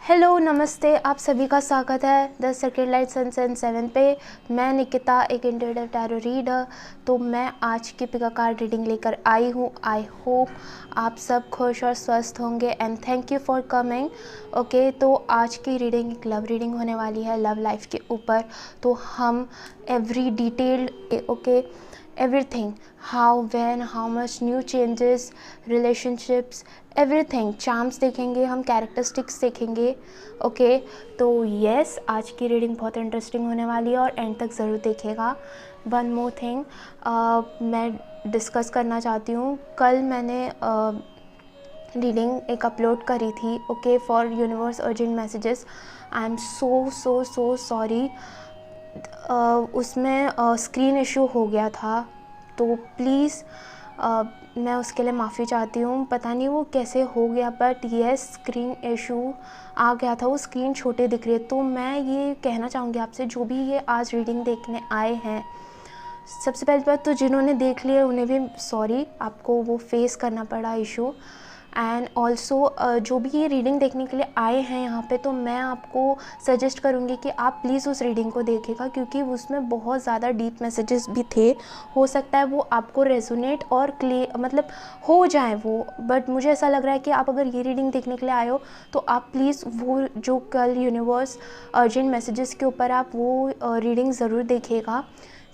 Hello नमस्ते, आप सभी का स्वागत है द सेक्रेड लाइट सनसेट 7 पे। मैं निकिता, एक इंट्यूटिव टैरो रीडर। तो मैं आज की पिका कार्ड रीडिंग लेकर आई हूँ। आई होप आप सब खुश और स्वस्थ होंगे and thank you for coming. Okay, तो आज की रीडिंग एक लव रीडिंग होने वाली है, लव लाइफ के ऊपर। तो हम every detailed everything, how, when, how much new changes, relationships, everything, charms देखेंगे हम, characteristics देखेंगे। ओके, तो यस, आज की रीडिंग बहुत इंटरेस्टिंग होने वाली है और एंड तक ज़रूर देखिएगा। वन मोर थिंग मैं डिस्कस करना चाहती हूँ। कल मैंने रीडिंग एक अपलोड करी थी, okay, for universe urgent messages. I am so sorry, उसमें स्क्रीन इशू हो गया था, तो प्लीज़ मैं उसके लिए माफ़ी चाहती हूँ। पता नहीं वो कैसे हो गया, बट येस, स्क्रीन इशू आ गया था, वो स्क्रीन छोटे दिख रही है। तो मैं ये कहना चाहूँगी आपसे, जो भी ये आज रीडिंग देखने आए हैं, सबसे पहली बात तो जिन्होंने देख लिया उन्हें भी सॉरी, आपको वो फेस करना पड़ा इशू। एंड ऑल्सो जो भी ये रीडिंग देखने के लिए आए हैं यहाँ पे, तो मैं आपको सजेस्ट करूँगी कि आप प्लीज़ उस रीडिंग को देखिएगा, क्योंकि उसमें बहुत ज़्यादा डीप मैसेजेस भी थे। हो सकता है वो आपको रेजोनेट और मतलब हो जाए वो, बट मुझे ऐसा लग रहा है कि आप अगर ये रीडिंग देखने के लिए आए हो तो आप प्लीज़ वो जो कल यूनिवर्स अर्जेंट मैसेजेस के ऊपर आप वो रीडिंग ज़रूर देखिएगा,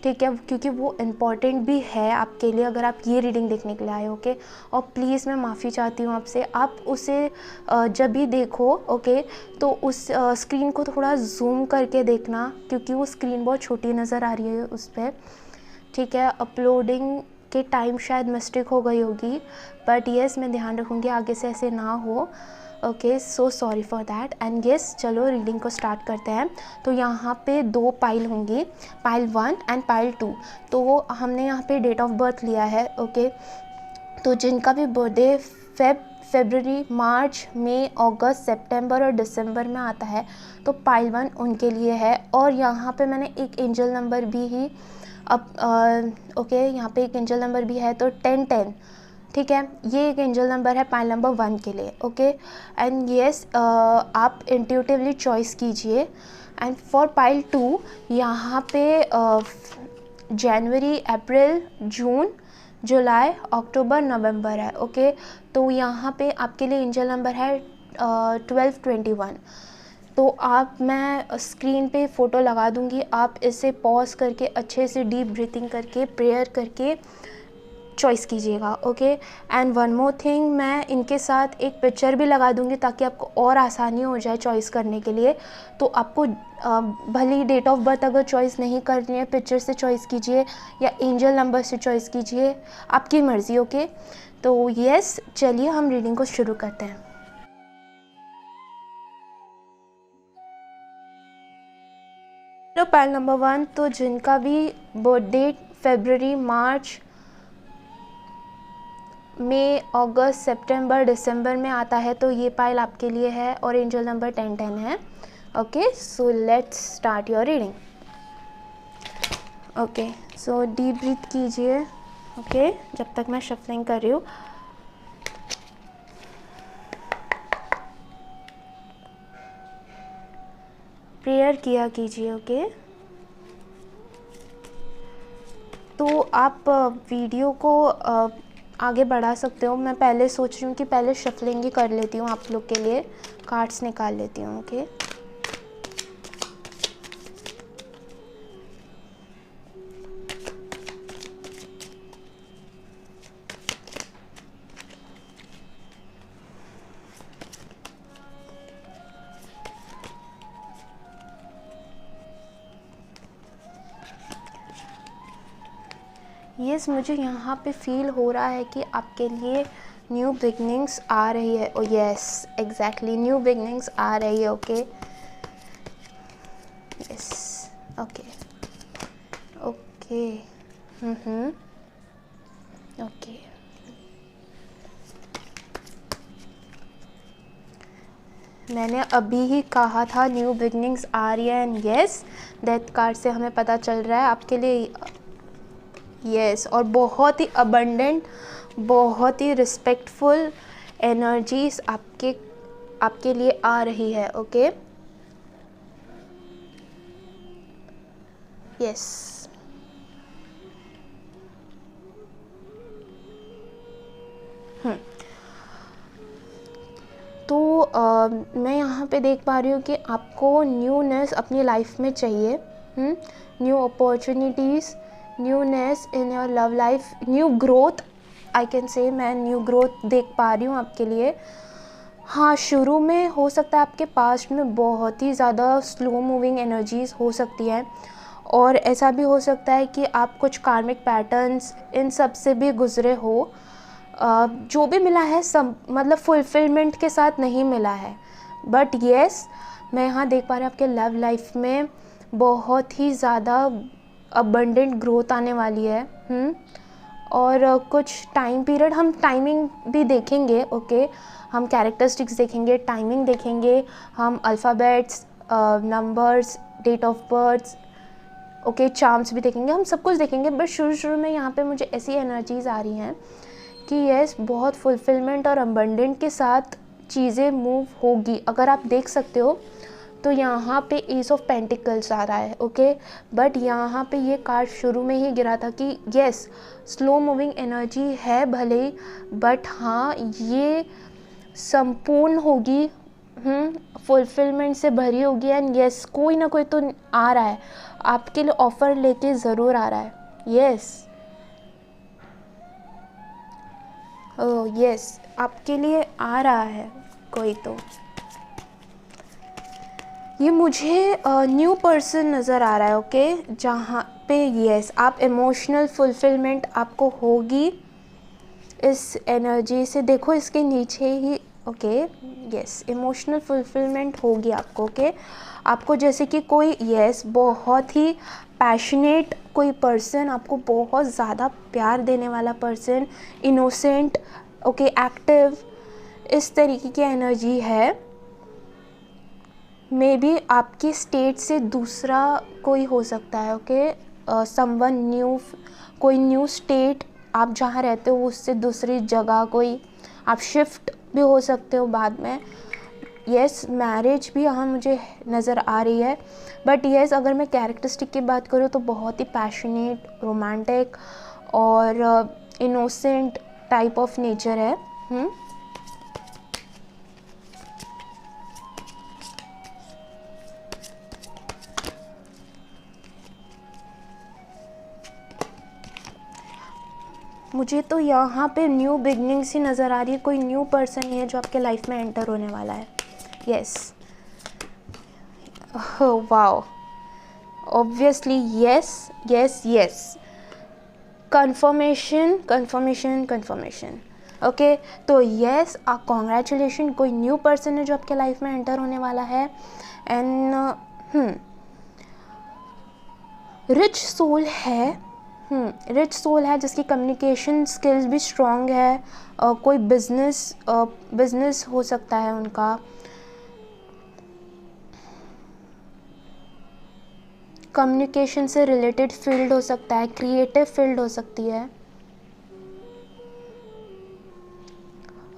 ठीक है, क्योंकि वो इम्पॉर्टेंट भी है आपके लिए अगर आप ये रीडिंग देखने के लिए आए। ओके, और प्लीज़ मैं माफ़ी चाहती हूँ आपसे, आप उसे जब भी देखो, ओके, तो उस स्क्रीन को थोड़ा जूम करके देखना, क्योंकि वो स्क्रीन बहुत छोटी नज़र आ रही है उस पर, ठीक है। अपलोडिंग के टाइम शायद मिस्टेक हो गई होगी, बट येस, मैं ध्यान रखूँगी आगे से ऐसे ना हो। Okay, so sorry for that. And yes, चलो रीडिंग को स्टार्ट करते हैं। तो यहाँ पे दो पाइल होंगी, पाइल 1 एंड पाइल 2। तो हमने यहाँ पे डेट ऑफ बर्थ लिया है, ओके। तो जिनका भी बर्थडे फरवरी, मार्च, मई, अगस्त, सितंबर और दिसंबर में आता है, तो पाइल 1 उनके लिए है। और यहाँ पे मैंने एक एंजल नंबर भी ही ओके, यहाँ पे एक एंजल नंबर भी है, तो 1010, ठीक है। ये एक एंजल नंबर है पाइल नंबर 1 के लिए, ओके। एंड येस, आप इंट्यूटिवली चॉइस कीजिए। एंड फॉर पाइल 2 यहाँ पे जनवरी, अप्रैल, जून, जुलाई, अक्टूबर, नवंबर है, ओके। तो यहाँ पे आपके लिए एंजल नंबर है 1221। तो मैं स्क्रीन पे फ़ोटो लगा दूँगी, आप इसे पॉज करके अच्छे से डीप ब्रीथिंग करके प्रेयर करके चॉइस कीजिएगा, okay. And one more thing, मैं इनके साथ एक पिक्चर भी लगा दूंगी ताकि आपको और आसानी हो जाए चॉइस करने के लिए। तो आपको भली डेट ऑफ बर्थ अगर चॉइस नहीं करनी है, पिक्चर से चॉइस कीजिए या एंजल नंबर से चॉइस कीजिए, आपकी मर्ज़ी, ओके। तो येस, चलिए हम रीडिंग को शुरू करते हैं। तो पाइल नंबर 1, तो जिनका भी बर्थडे फरवरी, मार्च, मई, अगस्त, सितंबर, दिसंबर में आता है, तो ये पाइल आपके लिए है और एंजल नंबर 1010 है, okay. So let's start your reading. Okay, so deep breath कीजिए, ओके, जब तक मैं शफलिंग कर रही हूँ। प्रेयर किया कीजिए, ओके। तो आप वीडियो को आगे बढ़ा सकते हो। मैं पहले सोच रही हूँ कि पहले शफलिंग ही कर लेती हूँ, आप लोग के लिए कार्ड्स निकाल लेती हूँ, ओके। यस, मुझे यहाँ पे फील हो रहा है कि आपके लिए न्यू बिगनिंग्स आ रही है। Oh yes, exactly, new beginnings आ रही है, okay. Yes, okay okay, okay. मैंने अभी ही कहा था न्यू बिगनिंग्स आ रही है। एंड यस, डेथ कार्ड से हमें पता चल रहा है आपके लिए यस, और बहुत ही अबंडेंट, बहुत ही रिस्पेक्टफुल एनर्जीज आपके आपके लिए आ रही है। Okay, yes. तो मैं यहाँ पे देख पा रही हूँ कि आपको न्यूनेस अपनी लाइफ में चाहिए। New opportunities, newness in your love life, new growth, I can say मैं न्यू ग्रोथ देख पा रही हूँ आपके लिए। हाँ, शुरू में हो सकता है आपके पास्ट में बहुत ही ज़्यादा स्लो मूविंग एनर्जीज़ हो सकती हैं, और ऐसा भी हो सकता है कि आप कुछ कार्मिक पैटर्न्स इन सब से भी गुज़रे हो। जो भी मिला है सब मतलब फुलफिलमेंट के साथ नहीं मिला है, बट येस मैं यहाँ देख पा रही हूँ आपके लव लाइफ में बहुत ही ज़्यादा अबंडेंट ग्रोथ आने वाली है। और कुछ टाइम पीरियड हम टाइमिंग भी देखेंगे। ओके, हम कैरेक्टरिस्टिक्स देखेंगे, टाइमिंग देखेंगे, हम alphabets, numbers, date of birth, okay, charms भी देखेंगे, हम सब कुछ देखेंगे। बट शुरू में यहाँ पे मुझे ऐसी एनर्जीज़ आ रही हैं कि यस बहुत फुलफिलमेंट और अबंडेंट के साथ चीज़ें मूव होगी। अगर आप देख सकते हो तो यहाँ पे एस ऑफ पेंटिकल्स आ रहा है। ओके, बट यहाँ पे ये कार्ड शुरू में ही गिरा था कि यस स्लो मूविंग एनर्जी है भले ही, बट हाँ ये संपूर्ण होगी, फुलफिलमेंट से भरी होगी। एंड यस कोई ना कोई तो आ रहा है आपके लिए, ऑफ़र लेके ज़रूर आ रहा है। यस, ओह यस, आपके लिए आ रहा है कोई तो। ये मुझे न्यू पर्सन नज़र आ रहा है। ओके, जहाँ पे यस आप इमोशनल फुलफिलमेंट आपको होगी इस एनर्जी से। देखो इसके नीचे ही, ओके यस इमोशनल फुलफिलमेंट होगी आपको। ओके, आपको जैसे कि कोई यस बहुत ही पैशनेट कोई पर्सन, आपको बहुत ज़्यादा प्यार देने वाला पर्सन, इनोसेंट, ओके एक्टिव, इस तरीके की एनर्जी है। मे बी आपकी स्टेट से दूसरा कोई हो सकता है। ओके, समवन न्यू, कोई न्यू स्टेट, आप जहाँ रहते हो उससे दूसरी जगह कोई आप शिफ्ट भी हो सकते हो बाद में। यस, मैरिज भी यहाँ मुझे नज़र आ रही है। बट यस अगर मैं कैरेक्टरिस्टिक की बात करूँ तो बहुत ही पैशनेट, रोमांटिक और इनोसेंट टाइप ऑफ नेचर है। मुझे तो यहाँ पे न्यू बिगनिंग्स ही नज़र आ रही है। कोई न्यू पर्सन ही है जो आपके लाइफ में एंटर होने वाला है। Yes, wow, obviously yes yes yes, confirmation confirmation confirmation. Okay, तो यस कॉन्ग्रेचुलेशन, कोई न्यू पर्सन है जो आपके लाइफ में एंटर होने वाला है। एंड रिच सोल है, रिच सोल है जिसकी कम्युनिकेशन स्किल्स भी स्ट्रॉन्ग है। कोई बिजनेस हो सकता है उनका, कम्युनिकेशन से रिलेटेड फील्ड हो सकता है, क्रिएटिव फील्ड हो सकती है,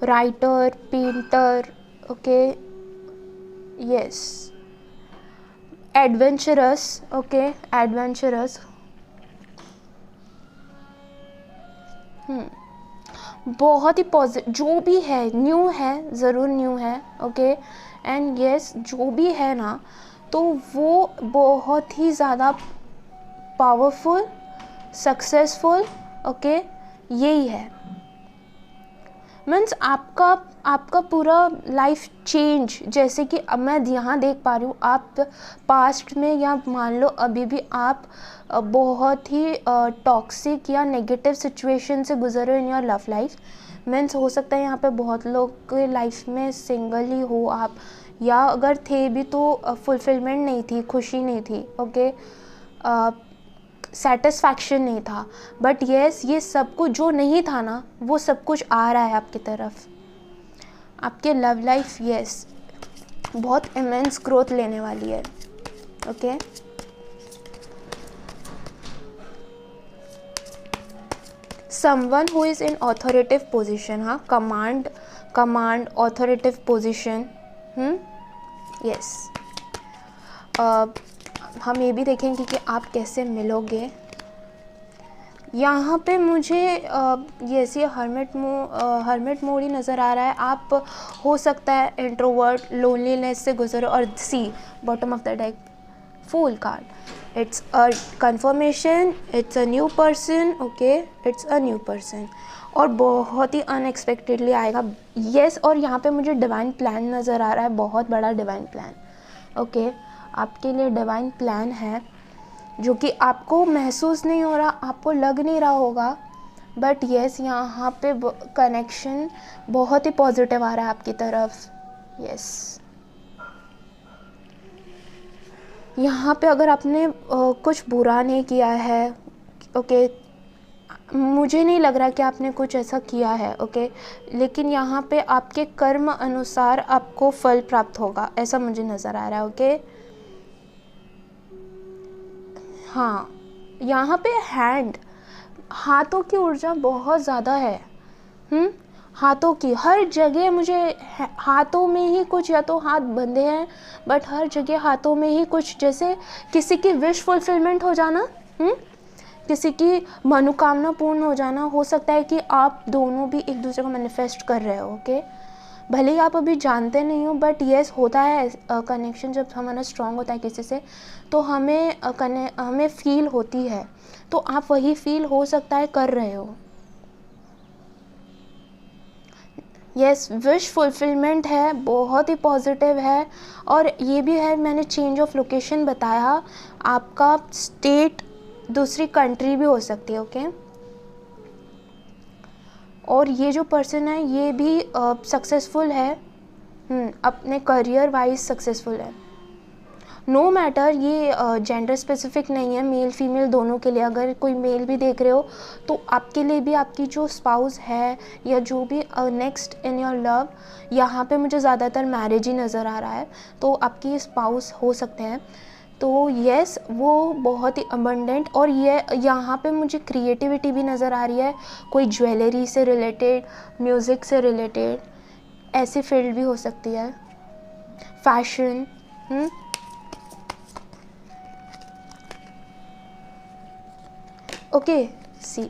writer, painter, okay yes, adventurous, okay adventurous, बहुत ही पॉजिटिव, जो भी है न्यू है, ज़रूर न्यू है। ओके, एंड यस जो भी है ना तो वो बहुत ही ज़्यादा पावरफुल, सक्सेसफुल, ओके यही है। मीन्स आपका पूरा लाइफ चेंज, जैसे कि अब मैं यहाँ देख पा रही हूँ आप पास्ट में या मान लो अभी भी आप बहुत ही टॉक्सिक या नेगेटिव सिचुएशन से गुजर रहे हो in your love life. Means हो सकता है यहाँ पे बहुत लोग के लाइफ में सिंगल ही हो आप, या अगर थे भी तो फुलफिलमेंट नहीं थी, खुशी नहीं थी, ओके सेटिस्फैक्शन नहीं था। बट येस ये सब कुछ जो नहीं था ना वो सब कुछ आ रहा है आपकी तरफ। आपके लव लाइफ येस बहुत इमेंस ग्रोथ लेने वाली है। Okay, someone who is in authoritative position, हाँ कमांड ऑथोरेटिव पोजिशन, यस। हम ये भी देखेंगे कि आप कैसे मिलोगे। यहाँ पे मुझे ये हर्मिट मोड ही नज़र आ रहा है। आप हो सकता है इंट्रोवर्ट, लोनलीनेस से गुजरो। और see bottom of the deck, fool card, it's a confirmation, it's a new person, okay, it's a new person, और बहुत ही अनएक्सपेक्टेडली आएगा। यस, और यहाँ पे मुझे डिवाइन प्लान नज़र आ रहा है, बहुत बड़ा डिवाइन प्लान, ओके। आपके लिए डिवाइन प्लान है जो कि आपको महसूस नहीं हो रहा, आपको लग नहीं रहा होगा, बट यस यहाँ पे कनेक्शन बहुत ही पॉजिटिव आ रहा है आपकी तरफ। यस, यहाँ पे अगर आपने कुछ बुरा नहीं किया है, ओके, मुझे नहीं लग रहा कि आपने कुछ ऐसा किया है, ओके, लेकिन यहाँ पे आपके कर्म अनुसार आपको फल प्राप्त होगा, ऐसा मुझे नज़र आ रहा है, ओके। हाँ, यहाँ पे हाथों की ऊर्जा बहुत ज़्यादा है। हाथों की हर जगह मुझे हाथों में ही कुछ, या तो हाथ बंधे हैं, बट हर जगह हाथों में ही कुछ, जैसे किसी की विश फुलफिलमेंट हो जाना, किसी की मनोकामना पूर्ण हो जाना। हो सकता है कि आप दोनों भी एक दूसरे को मैनिफेस्ट कर रहे हो, ओके। भले ही आप अभी जानते नहीं हो, बट येस होता है कनेक्शन। जब हमारा स्ट्रांग होता है किसी से तो हमें फील होती है, तो आप वही फील हो सकता है कर रहे हो। यस, विश फुलफिलमेंट है, बहुत ही पॉजिटिव है। और ये भी है, मैंने चेंज ऑफ लोकेशन बताया, आपका स्टेट दूसरी कंट्री भी हो सकती है, ओके। और ये जो पर्सन है ये भी सक्सेसफुल है, अपने करियर वाइज सक्सेसफुल है। नो मैटर, ये जेंडर स्पेसिफिक नहीं है, मेल फीमेल दोनों के लिए। अगर कोई मेल भी देख रहे हो तो आपके लिए भी आपकी जो स्पाउस है या जो भी नेक्स्ट इन योर लव, यहाँ पे मुझे ज़्यादातर मैरिज ही नज़र आ रहा है, तो आपकी स्पाउस हो सकते हैं। तो येस, वो बहुत ही अबंडेंट। और ये यहाँ पे मुझे क्रिएटिविटी भी नज़र आ रही है, कोई ज्वेलरी से रिलेटेड, म्यूज़िक से रिलेटेड, ऐसी फील्ड भी हो सकती है, fashion. Okay, see,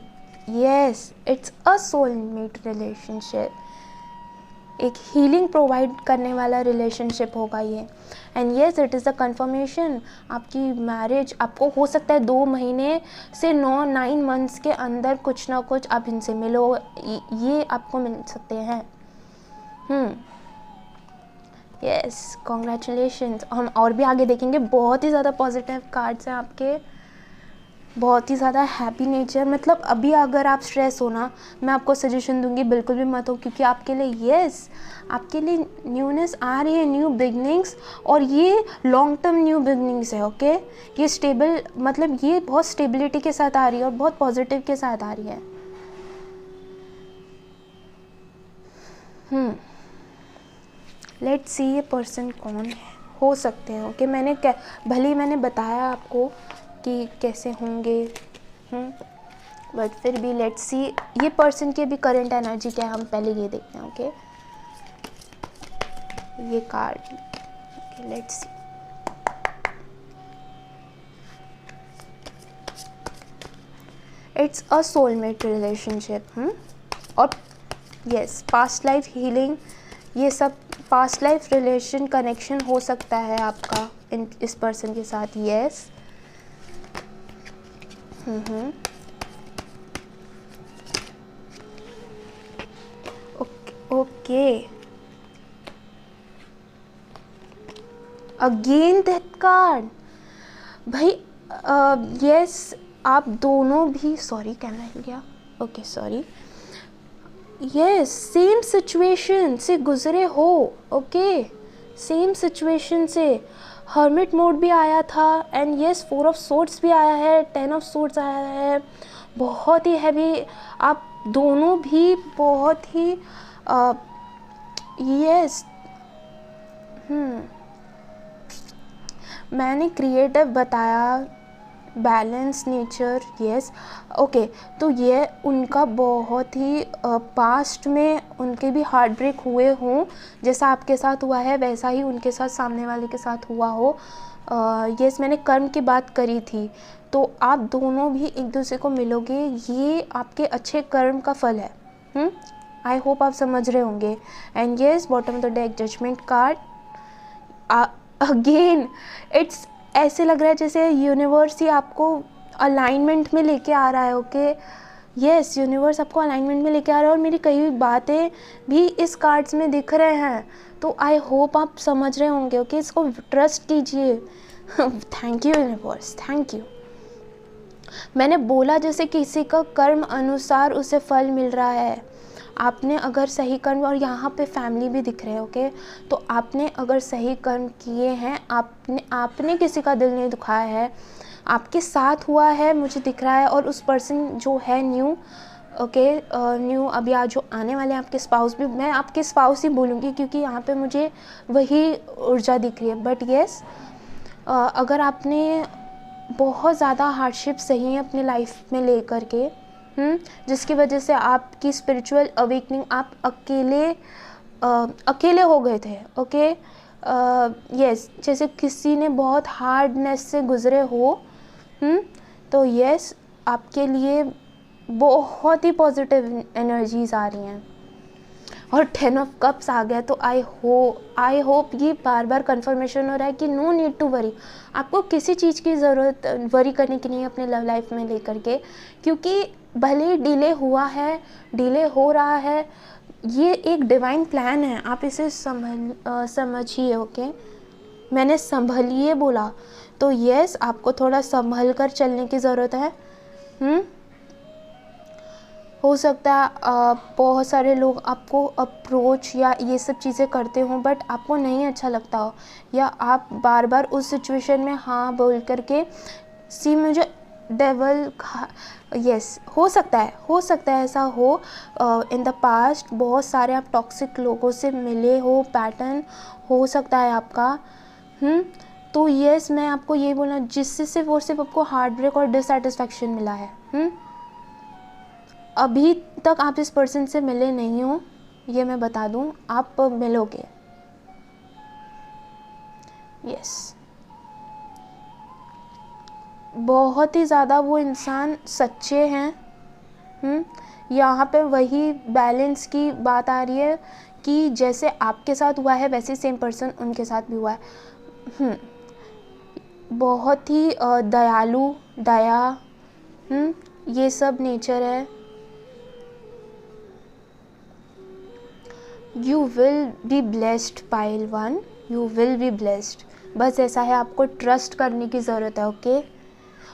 yes, it's a soulmate relationship, एक हीलिंग प्रोवाइड करने वाला रिलेशनशिप होगा ये। And yes, it is the confirmation, आपकी मैरिज आपको हो सकता है 2 महीने से 9 मंथ्स के अंदर कुछ ना कुछ आप इनसे मिलो, ये आपको मिल सकते हैं। Yes, congratulations. हम और भी आगे देखेंगे, बहुत ही ज़्यादा पॉजिटिव कार्ड्स हैं आपके, बहुत ही ज़्यादा हैप्पी नेचर। मतलब अभी अगर आप स्ट्रेस हो ना, मैं आपको सजेशन दूंगी बिल्कुल भी मत हो, क्योंकि आपके लिए आपके लिए न्यूनेस आ रही है, न्यू बिगनिंग्स, और ये लॉन्ग टर्म न्यू बिगनिंग्स है, ओके। ये स्टेबल, मतलब ये बहुत स्टेबिलिटी के साथ आ रही है और बहुत पॉजिटिव के साथ आ रही है। लेट्स सी ये पर्सन कौन हो सकते हैं, ओके। मैंने बताया आपको कि कैसे होंगे, बट फिर भी लेट्स सी ये पर्सन की भी करंट एनर्जी क्या है, हम पहले ये देखते हैं, ओके। ये card, okay, let's see. It's a soulmate relationship, और यस, पास्ट लाइफ हीलिंग, ये सब पास्ट लाइफ रिलेशन कनेक्शन हो सकता है आपका इस पर्सन के साथ। Yes, okay, again that card, भाई। यस, आप दोनों भी, सॉरी कैमरा हिल गया, okay sorry. Yes, same situation से गुजरे हो, ओके, सेम सिचुएशन से। हर्मिट मोड भी आया था, एंड यस 4 ऑफ सोर्ड्स भी आया है, 10 ऑफ सोर्ड्स आया है, बहुत ही हैवी। आप दोनों भी बहुत ही यस, मैंने क्रिएटिव बताया, बैलेंस नेचर, यस, ओके। तो ये उनका बहुत ही पास्ट में उनके भी हार्ट ब्रेक हुए हों, जैसा आपके साथ हुआ है वैसा ही उनके साथ सामने वाले के साथ हुआ हो। यस, मैंने कर्म की बात करी थी, तो आप दोनों भी एक दूसरे को मिलोगे, ये आपके अच्छे कर्म का फल है। आई होप आप समझ रहे होंगे। And yes, bottom of the deck judgement card again, it's ऐसे लग रहा है जैसे यूनिवर्स ही आपको अलाइनमेंट में लेके आ रहा है। ओके, यस, यूनिवर्स आपको अलाइनमेंट में लेके आ रहा है, और मेरी कई बातें भी इस कार्ड्स में दिख रहे हैं, तो आई होप आप समझ रहे होंगे। ओके, इसको ट्रस्ट कीजिए। Thank you universe, thank you. मैंने बोला जैसे किसी का कर्म अनुसार उसे फल मिल रहा है। आपने अगर सही कर्म, और यहाँ पे फैमिली भी दिख रहे हैं, ओके, तो आपने अगर सही कर्म किए हैं, आपने किसी का दिल नहीं दुखाया है, आपके साथ हुआ है मुझे दिख रहा है। और उस पर्सन जो है न्यू, ओके, न्यू अभी आज जो आने वाले हैं आपके स्पाउस भी, मैं आपके स्पाउस ही बोलूँगी क्योंकि यहाँ पे मुझे वही ऊर्जा दिख रही है। बट येस, अगर आपने बहुत ज़्यादा हार्डशिप सही है अपने लाइफ में ले करके, जिसकी वजह से आपकी स्पिरिचुअल अवेकनिंग, आप अकेले हो गए थे। ओके, यस, जैसे किसी ने बहुत हार्डनेस से गुजरे हो, तो यस, आपके लिए बहुत ही पॉजिटिव एनर्जीज आ रही हैं। और 10 ऑफ कप्स आ गया, तो आई होप ये बार बार कंफर्मेशन हो रहा है कि नो नीड टू वरी। आपको किसी चीज़ की ज़रूरत वरी करने की नहीं है अपने लव लाइफ में लेकर के, क्योंकि भले डिले हुआ है, डिले हो रहा है, ये एक डिवाइन प्लान है, आप इसे समझिए। ओके, मैंने संभलिए बोला, तो यस, आपको थोड़ा संभल कर चलने की ज़रूरत है। हो सकता है बहुत सारे लोग आपको अप्रोच या ये सब चीज़ें करते हों, बट आपको नहीं अच्छा लगता हो, या आप बार बार उस सिचुएशन में हाँ बोल करके मुझे डेवल, यस, हो सकता है ऐसा हो। इन द पास्ट बहुत सारे आप टॉक्सिक लोगों से मिले हो, पैटर्न हो सकता है आपका। तो यस, मैं आपको ये बोलना, जिससे सिर्फ आपको हार्ट ब्रेक और डिससेटिस्फैक्शन मिला है। अभी तक आप इस पर्सन से मिले नहीं हो, ये मैं बता दूं, आप मिलोगे। यस, बहुत ही ज़्यादा वो इंसान सच्चे हैं। यहाँ पे वही बैलेंस की बात आ रही है कि जैसे आपके साथ हुआ है वैसे सेम पर्सन उनके साथ भी हुआ है। बहुत ही दयालु, दया, ये सब नेचर है। You will be blessed pile 1, you will be blessed. बस ऐसा है, आपको ट्रस्ट करने की ज़रूरत है। ओके,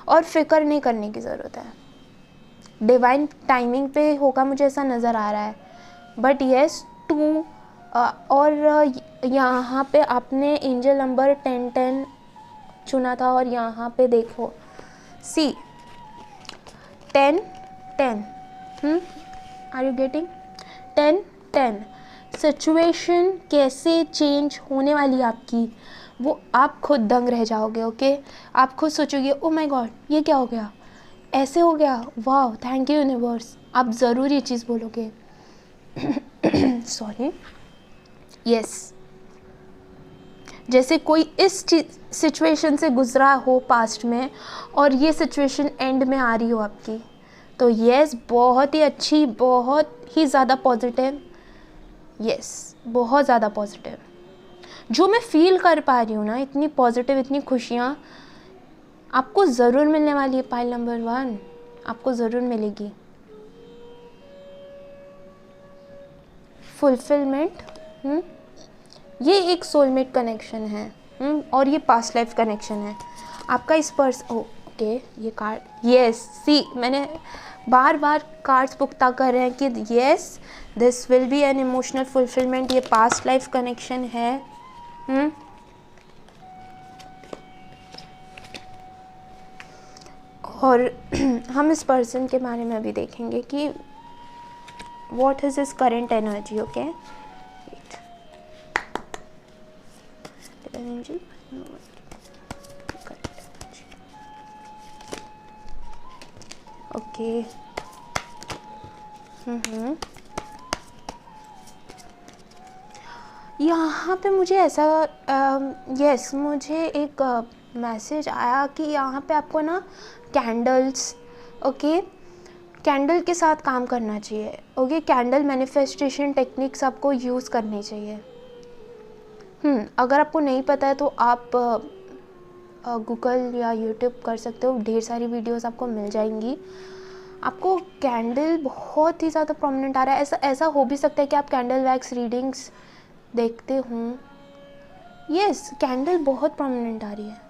और फिक्र नहीं करने की ज़रूरत है, डिवाइन टाइमिंग पे होगा, मुझे ऐसा नज़र आ रहा है। बट येस, 2 और यहाँ पे आपने एंजल नंबर 1010 चुना था, और यहाँ पे देखो सी 1010, आर यू गेटिंग? 1010 सिचुएशन कैसे चेंज होने वाली है आपकी, वो आप खुद दंग रह जाओगे। ओके, आप खुद सोचोगे ओ माय गॉड, ये क्या हो गया, ऐसे हो गया, वाह, थैंक यू यूनिवर्स। आप ज़रूर ये चीज़ बोलोगे। सॉरी, यस, जैसे कोई इस सिचुएशन से गुजरा हो पास्ट में, और ये सिचुएशन एंड में आ रही हो आपकी, तो यस, बहुत ही अच्छी, बहुत ही ज़्यादा पॉजिटिव, यस, बहुत ज़्यादा पॉजिटिव, जो मैं फील कर पा रही हूँ ना, इतनी पॉजिटिव, इतनी खुशियाँ आपको ज़रूर मिलने वाली है। पाइल नंबर 1 आपको ज़रूर मिलेगी। फुलफिलमेंट, ये एक सोलमेट कनेक्शन है, और ये पास्ट लाइफ कनेक्शन है आपका इस ओके, ये कार्ड, यस, सी, मैंने बार बार कार्ड्स पुख्ता कर रहे हैं कि yes, this will be an emotional fulfilment, ये पास्ट लाइफ कनेक्शन है। और हम इस पर्सन के बारे में अभी देखेंगे कि what is his current energy. Okay, energy, okay. यहाँ पे मुझे ऐसा यस मुझे एक मैसेज आया कि यहाँ पे आपको ना कैंडल्स, ओके, कैंडल के साथ काम करना चाहिए। ओके, कैंडल मैनिफेस्टेशन टेक्निक्स आपको यूज़ करनी चाहिए। अगर आपको नहीं पता है तो आप गूगल या यूट्यूब कर सकते हो, ढेर सारी वीडियोस आपको मिल जाएंगी। आपको कैंडल बहुत ही ज़्यादा प्रोमिनेंट आ रहा है। ऐसा हो भी सकता है कि आप कैंडल वैक्स रीडिंग्स देखते हों। यस, कैंडल बहुत प्रोमिनेंट आ रही है।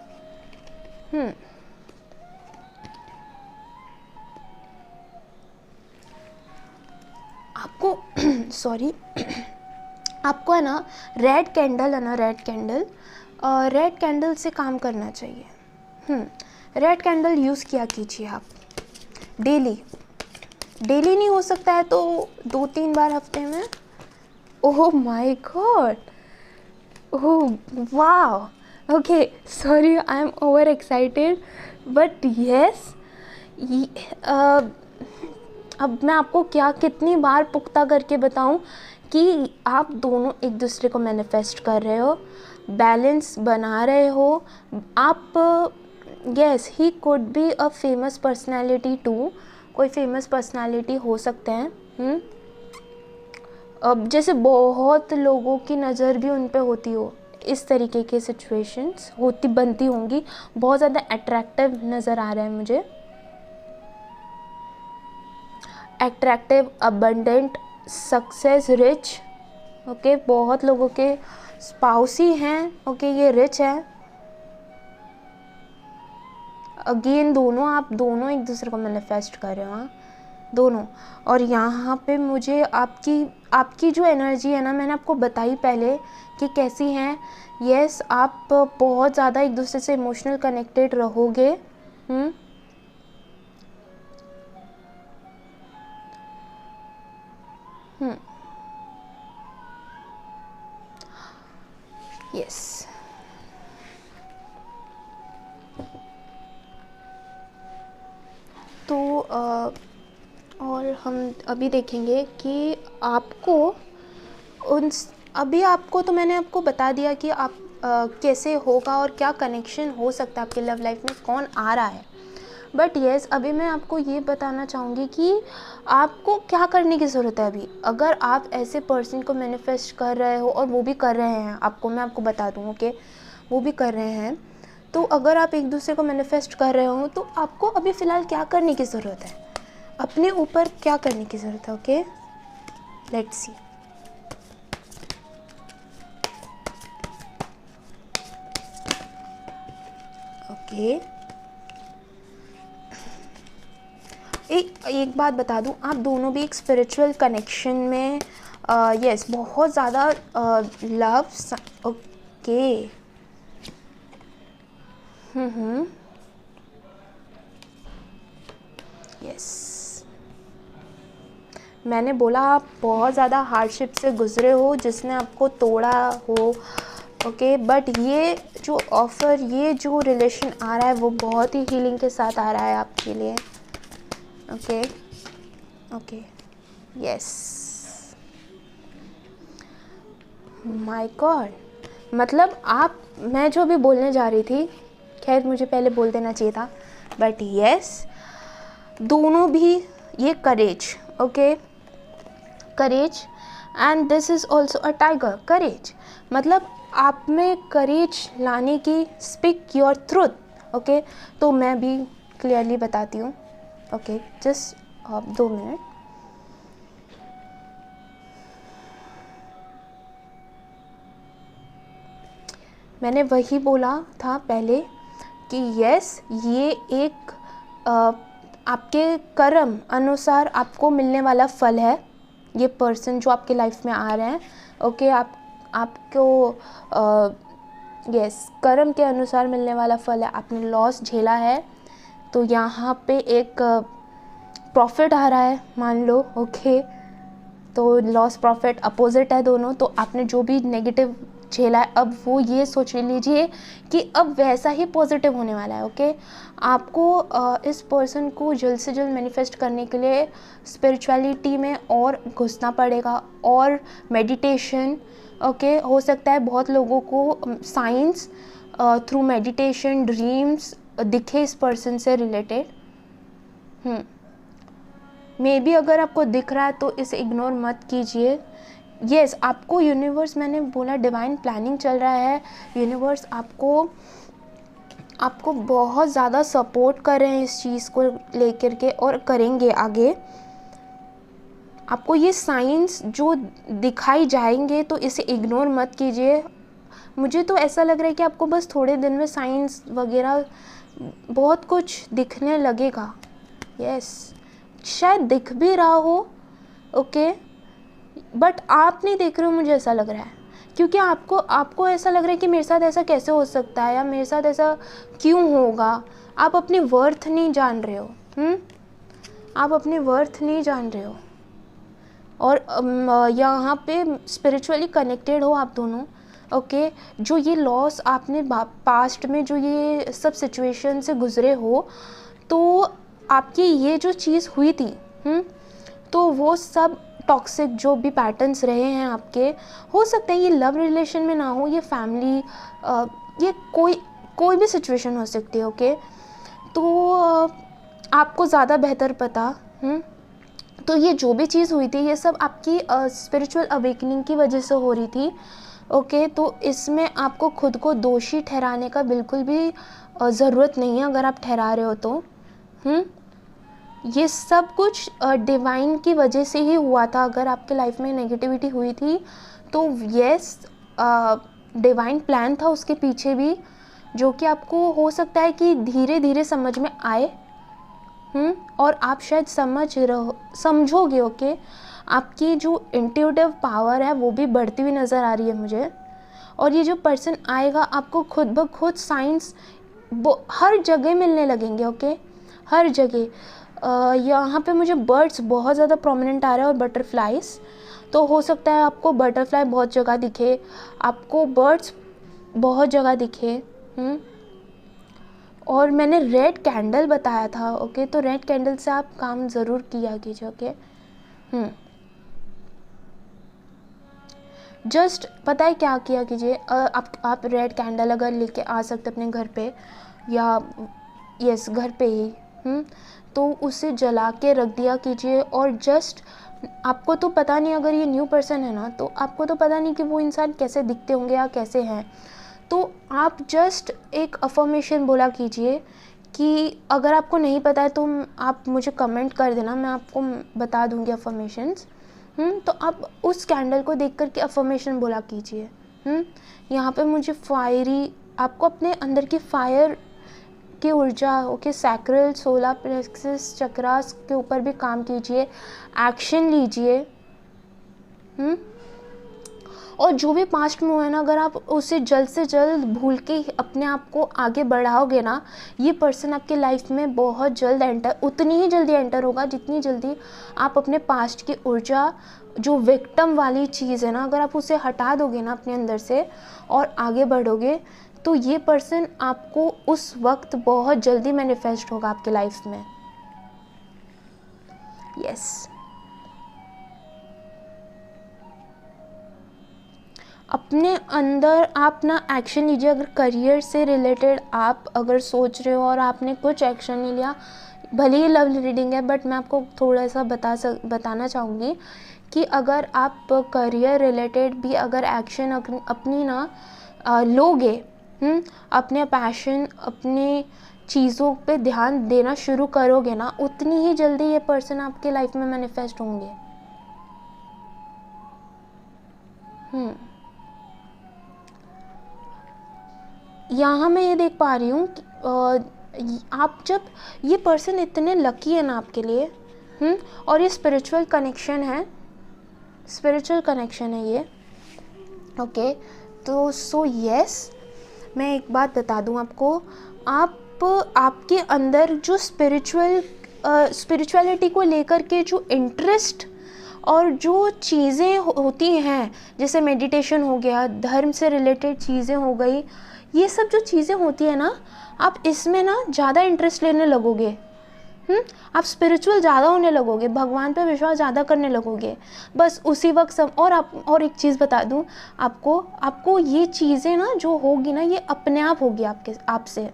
आपको सॉरी आपको है ना रेड कैंडल है ना, रेड कैंडल से काम करना चाहिए। रेड कैंडल यूज़ किया कीजिए आप डेली नहीं हो सकता है तो 2-3 बार हफ्ते में। ओह माय गॉड, ओह वाह, okay, sorry I am over excited, but yes, अब मैं आपको कितनी बार पुख्ता करके बताऊं कि आप दोनों एक दूसरे को मैनिफेस्ट कर रहे हो, बैलेंस बना रहे हो आप। Yes, he could be a famous personality too, कोई फेमस पर्सनैलिटी हो सकते हैं। अब जैसे बहुत लोगों की नज़र भी उन पे होती हो, इस तरीके के सिचुएशंस बनती होंगी। बहुत ज़्यादा अट्रैक्टिव नज़र आ रहा है मुझे, attractive, abundant, success, rich. Okay, बहुत लोगों के स्पाउस ही हैं। ओके, ये रिच है। अगेन आप दोनों एक दूसरे को मैनिफेस्ट कर रहे हो, हाँ, दोनों। और यहाँ पे मुझे आपकी जो एनर्जी है ना, मैंने आपको बताई पहले कि कैसी हैं। यस, आप बहुत ज़्यादा एक दूसरे से इमोशनल कनेक्टेड रहोगे। यस, तो और हम अभी देखेंगे कि अभी आपको तो मैंने आपको बता दिया कि आप कैसे होगा और क्या कनेक्शन हो सकता है आपके लव लाइफ में, कौन आ रहा है। बट यस, अभी मैं आपको ये बताना चाहूँगी कि आपको क्या करने की ज़रूरत है अभी। अगर आप ऐसे पर्सन को मैनिफेस्ट कर रहे हो और वो भी कर रहे हैं मैं आपको बता दूँ, ओके, वो भी कर रहे हैं, तो अगर आप एक दूसरे को मैनिफेस्ट कर रहे हो तो आपको अभी फ़िलहाल क्या करने की ज़रूरत है, अपने ऊपर क्या करने की ज़रूरत है। Okay, let's see. ओके, एक बात बता दूं, आप दोनों भी एक स्पिरिचुअल कनेक्शन में यस बहुत ज़्यादा लव। ओके, यस, मैंने बोला आप बहुत ज़्यादा हार्डशिप से गुजरे हो जिसने आपको तोड़ा हो। ओके, बट ये जो ऑफ़र, ये जो रिलेशन आ रहा है वो बहुत ही हीलिंग के साथ आ रहा है आपके लिए। Okay, okay, yes, my God, मतलब मैं जो भी बोलने जा रही थी, खैर मुझे पहले बोल देना चाहिए था, बट यस, दोनों भी ये courage, okay, courage, and this is also a tiger. Courage मतलब आप में करेज लाने की, स्पीक योर ट्रुथ। ओके, तो मैं भी क्लियरली बताती हूँ। Okay, just 2 minute. मैंने वही बोला था पहले कि यस, ये एक आपके कर्म अनुसार आपको मिलने वाला फल है। ये पर्सन जो आपके लाइफ में आ रहे हैं, ओके, आपको यस कर्म के अनुसार मिलने वाला फल है। आपने लॉस झेला है तो यहाँ पे एक प्रॉफिट आ रहा है, मान लो। ओके, तो लॉस प्रॉफिट अपोजिट है दोनों। तो आपने जो भी नेगेटिव झेला है, अब वो ये सोच लीजिए कि अब वैसा ही पॉजिटिव होने वाला है। ओके, आपको इस पर्सन को जल्द से जल्द मैनिफेस्ट करने के लिए स्पिरिचुअलिटी में और घुसना पड़ेगा, और मेडिटेशन। ओके, हो सकता है बहुत लोगों को साइंस थ्रू मेडिटेशन ड्रीम्स दिखे इस पर्सन से रिलेटेड। मे बी अगर आपको दिख रहा है तो इसे इग्नोर मत कीजिए। यस, आपको यूनिवर्स, मैंने बोला डिवाइन प्लानिंग चल रहा है, यूनिवर्स आपको बहुत ज़्यादा सपोर्ट कर रहे हैं इस चीज़ को लेकर के, और करेंगे आगे। आपको ये साइंस जो दिखाई जाएंगे तो इसे इग्नोर मत कीजिए। मुझे तो ऐसा लग रहा है कि आपको बस थोड़े दिन में साइंस वगैरह बहुत कुछ दिखने लगेगा। यस, शायद दिख भी रहा हो, ओके, बट आप नहीं देख रहे हो, मुझे ऐसा लग रहा है, क्योंकि आपको ऐसा लग रहा है कि मेरे साथ ऐसा कैसे हो सकता है, या मेरे साथ ऐसा क्यों होगा। आप अपनी वर्थ नहीं जान रहे हो। आप अपनी वर्थ नहीं जान रहे हो, और यहाँ पे स्पिरिचुअली कनेक्टेड हो आप दोनों। ओके, जो ये लॉस आपने पास्ट में जो ये सब सिचुएशन से गुजरे हो, तो आपकी ये जो चीज़ हुई थी, तो वो सब टॉक्सिक जो भी पैटर्न्स रहे हैं आपके, हो सकता है ये लव रिलेशन में ना हो, ये फैमिली, ये कोई भी सिचुएशन हो सकती है। ओके, तो आपको ज़्यादा बेहतर पता। तो ये जो भी चीज़ हुई थी, ये सब आपकी स्पिरिचुअल अवेकनिंग की वजह से हो रही थी। ओके, तो इसमें आपको खुद को दोषी ठहराने का बिल्कुल भी ज़रूरत नहीं है। अगर आप ठहरा रहे हो तो ये सब कुछ डिवाइन की वजह से ही हुआ था। अगर आपके लाइफ में नेगेटिविटी हुई थी तो यस, डिवाइन प्लान था उसके पीछे भी, जो कि आपको हो सकता है कि धीरे धीरे समझ में आए। और आप शायद समझोगे। ओके, आपकी जो इंट्यूटिव पावर है वो भी बढ़ती हुई नज़र आ रही है मुझे। और ये जो पर्सन आएगा, आपको खुद ब खुद साइंस हर जगह मिलने लगेंगे। ओके, हर जगह। यहाँ पे मुझे बर्ड्स बहुत ज़्यादा प्रोमिनेंट आ रहा है, और बटरफ्लाइज। तो हो सकता है आपको बटरफ्लाई बहुत जगह दिखे, आपको बर्ड्स बहुत जगह दिखे। और मैंने रेड कैंडल बताया था। ओके, तो रेड कैंडल से आप काम ज़रूर किया कीजिए। ओके, जस्ट पता है क्या किया कीजिए, आप रेड कैंडल अगर लेके आ सकते अपने घर पे, या यस घर पे ही, तो उसे जला के रख दिया कीजिए। और जस्ट आपको तो पता नहीं, अगर ये न्यू पर्सन है ना, तो आपको तो पता नहीं कि वो इंसान कैसे दिखते होंगे या कैसे हैं। तो आप जस्ट एक अफर्मेशन बोला कीजिए कि अगर आपको नहीं पता है तो आप मुझे कमेंट कर देना, मैं आपको बता दूंगी अफर्मेशंस। तो आप उस कैंडल को देख कर के अफर्मेशन बोला कीजिए। यहाँ पे मुझे फायरी, आपको अपने अंदर की फायर की ऊर्जा, okay, sacral solar plexus chakras के ऊपर भी काम कीजिए, एक्शन लीजिए। और जो भी पास्ट में हुआ है ना, अगर आप उसे जल्द से जल्द भूल के अपने आप को आगे बढ़ाओगे ना, ये पर्सन आपके लाइफ में बहुत जल्द उतनी ही जल्दी एंटर होगा जितनी जल्दी आप अपने पास्ट की ऊर्जा, जो विक्टिम वाली चीज़ है ना, अगर आप उसे हटा दोगे ना अपने अंदर से और आगे बढ़ोगे, तो ये पर्सन आपको उस वक्त बहुत जल्दी मैनिफेस्ट होगा आपके लाइफ में। यस, अपने अंदर आप ना एक्शन लीजिए। अगर करियर से रिलेटेड आप अगर सोच रहे हो और आपने कुछ एक्शन नहीं लिया, भले ही लव रीडिंग है, बट मैं आपको थोड़ा सा बताना चाहूँगी कि अगर आप करियर रिलेटेड भी अगर एक्शन अपनी ना लोगे, अपने पैशन, अपनी चीज़ों पे ध्यान देना शुरू करोगे ना, उतनी ही जल्दी ये पर्सन आपके लाइफ में मैनिफेस्ट होंगे। यहाँ मैं ये देख पा रही हूँ कि आप जब ये पर्सन इतने लकी है ना आपके लिए, और ये स्पिरिचुअल कनेक्शन है ये। ओके, तो सो यस, मैं एक बात बता दूँ आपको, आपके अंदर जो स्पिरिचुअलिटी को लेकर के जो इंटरेस्ट और जो चीज़ें होती हैं, जैसे मेडिटेशन हो गया, धर्म से रिलेटेड चीज़ें हो गई, ये सब जो चीज़ें होती है ना, आप इसमें ना ज़्यादा इंटरेस्ट लेने लगोगे। आप स्पिरिचुअल ज़्यादा होने लगोगे, भगवान पे विश्वास ज़्यादा करने लगोगे। बस उसी वक्त सब। और एक चीज़ बता दूँ आपको ये चीज़ें ना जो होगी ना, ये अपने आप होगी आपसे।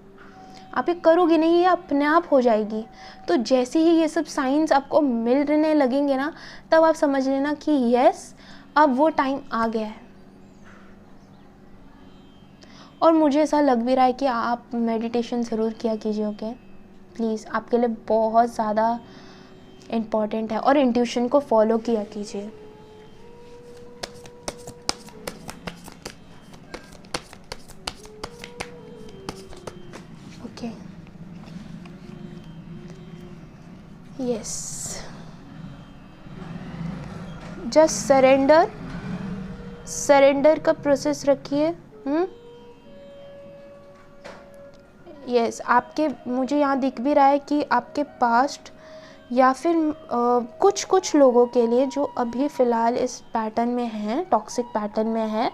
आप ये करोगे नहीं, ये अपने आप हो जाएगी। तो जैसे ही ये सब साइंस आपको मिलने लगेंगे ना, तब आप समझ लेना कि यस, अब वो टाइम आ गया है। और मुझे ऐसा लग भी रहा है कि आप मेडिटेशन ज़रूर किया कीजिए, ओके प्लीज़, आपके लिए बहुत ज़्यादा इम्पॉर्टेंट है। और इंट्यूशन को फॉलो किया कीजिए। ओके, यस, जस्ट सरेंडर का प्रोसेस रखिए। यस, आपके मुझे यहाँ दिख भी रहा है कि आपके पास्ट या फिर कुछ लोगों के लिए जो अभी फ़िलहाल इस पैटर्न में हैं, टॉक्सिक पैटर्न में है,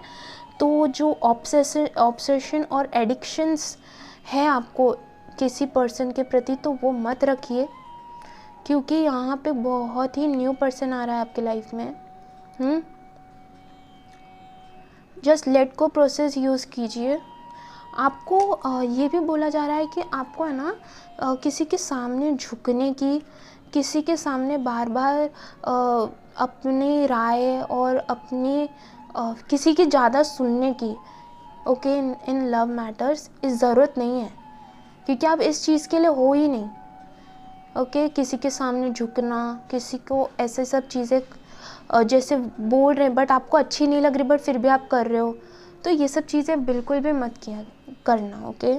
तो जो ऑब्सेशन और एडिक्शंस है आपको किसी पर्सन के प्रति, तो वो मत रखिए, क्योंकि यहाँ पे बहुत ही न्यू पर्सन आ रहा है आपकी लाइफ में। जस्ट लेट को प्रोसेस यूज़ कीजिए। आपको ये भी बोला जा रहा है कि आपको है ना किसी के सामने झुकने की, किसी के सामने बार बार अपनी राय और अपनी किसी की ज़्यादा सुनने की, ओके, इन लव मैटर्स इस ज़रूरत नहीं है, क्योंकि आप इस चीज़ के लिए हो ही नहीं। ओके, किसी के सामने झुकना, किसी को ऐसे सब चीज़ें जैसे बोल रहे हैं बट आपको अच्छी नहीं लग रही, बट फिर भी आप कर रहे हो, तो ये सब चीज़ें बिल्कुल भी मत किया करना। Okay,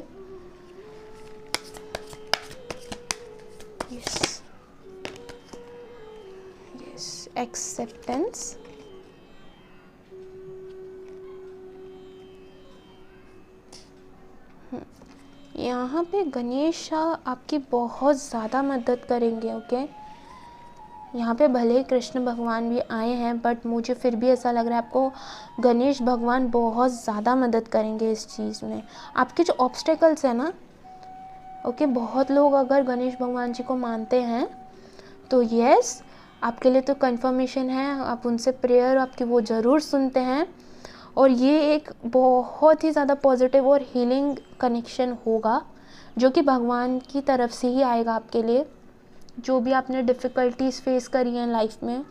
yes, acceptance. यहाँ पे गणेश आपकी बहुत ज़्यादा मदद करेंगे। ओके, यहाँ पे भले ही कृष्ण भगवान भी आए हैं, बट मुझे फिर भी ऐसा लग रहा है आपको गणेश भगवान बहुत ज़्यादा मदद करेंगे इस चीज़ में। आपके जो ऑब्स्टेकल्स है ना, ओके, बहुत लोग अगर गणेश भगवान जी को मानते हैं तो यस, आपके लिए तो कंफर्मेशन है, आप उनसे प्रेयर आपकी वो ज़रूर सुनते हैं, और ये एक बहुत ही ज़्यादा पॉजिटिव और हीलिंग कनेक्शन होगा, जो कि भगवान की तरफ से ही आएगा आपके लिए। जो भी आपने डिफ़िकल्टीज फेस करी हैं लाइफ में,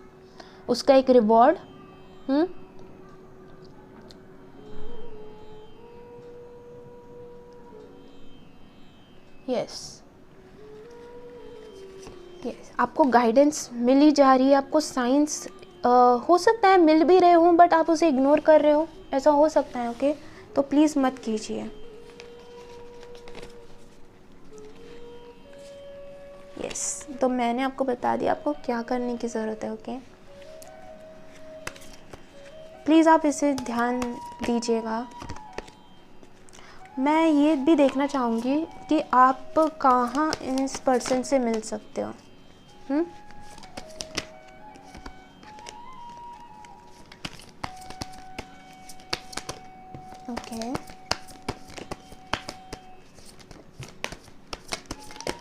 उसका एक रिवॉर्ड। यस, आपको गाइडेंस मिली जा रही है, आपको साइंस हो सकता है मिल भी रहे हो, बट आप उसे इग्नोर कर रहे हो, ऐसा हो सकता है। ओके, तो प्लीज़ मत कीजिए। यस, तो मैंने आपको बता दिया आपको क्या करने की ज़रूरत है। ओके, प्लीज़ आप इसे ध्यान दीजिएगा। मैं ये भी देखना चाहूँगी कि आप कहाँ इस पर्सन से मिल सकते हो। ओके,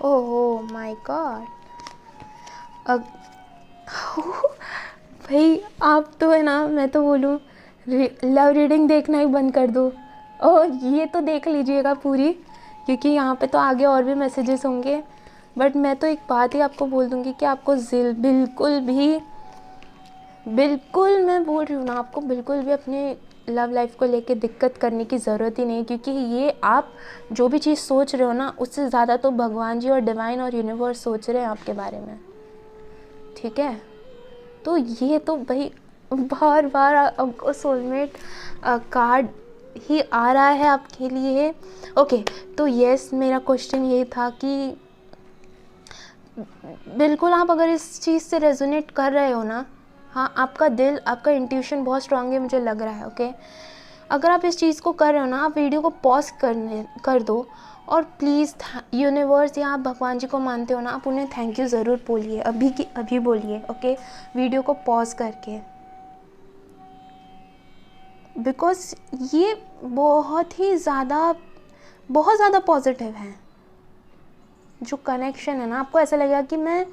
ओह माय गॉड, भाई आप तो है ना, मैं तो बोलूँ लव रीडिंग देखना ही बंद कर दो, और ये तो देख लीजिएगा पूरी, क्योंकि यहाँ पे तो आगे और भी मैसेजेस होंगे। बट मैं तो एक बात ही आपको बोल दूँगी कि आपको बिल्कुल मैं बोल रही हूँ ना, आपको बिल्कुल भी अपने लव लाइफ को लेके दिक्कत करने की ज़रूरत ही नहीं, क्योंकि ये आप जो भी चीज़ सोच रहे हो ना, उससे ज़्यादा तो भगवान जी और डिवाइन और यूनिवर्स सोच रहे हैं आपके बारे में। ठीक है, तो ये तो भाई बार बार आपको सोलमेट कार्ड ही आ रहा है आपके लिए। ओके, तो यस, मेरा क्वेश्चन ये था कि बिल्कुल आप अगर इस चीज़ से रेजोनेट कर रहे हो ना, हाँ, आपका दिल, आपका इंट्यूशन बहुत स्ट्रांग है, मुझे लग रहा है। ओके, अगर आप इस चीज़ को कर रहे हो ना, आप वीडियो को पॉज कर दो और प्लीज़ यूनिवर्स या आप भगवान जी को मानते हो ना, आप उन्हें थैंक यू ज़रूर बोलिए, अभी की अभी बोलिए, ओके, वीडियो को पॉज करके, बिकॉज़ ये बहुत ज़्यादा पॉजिटिव है। जो कनेक्शन है ना, आपको ऐसा लगेगा कि मैं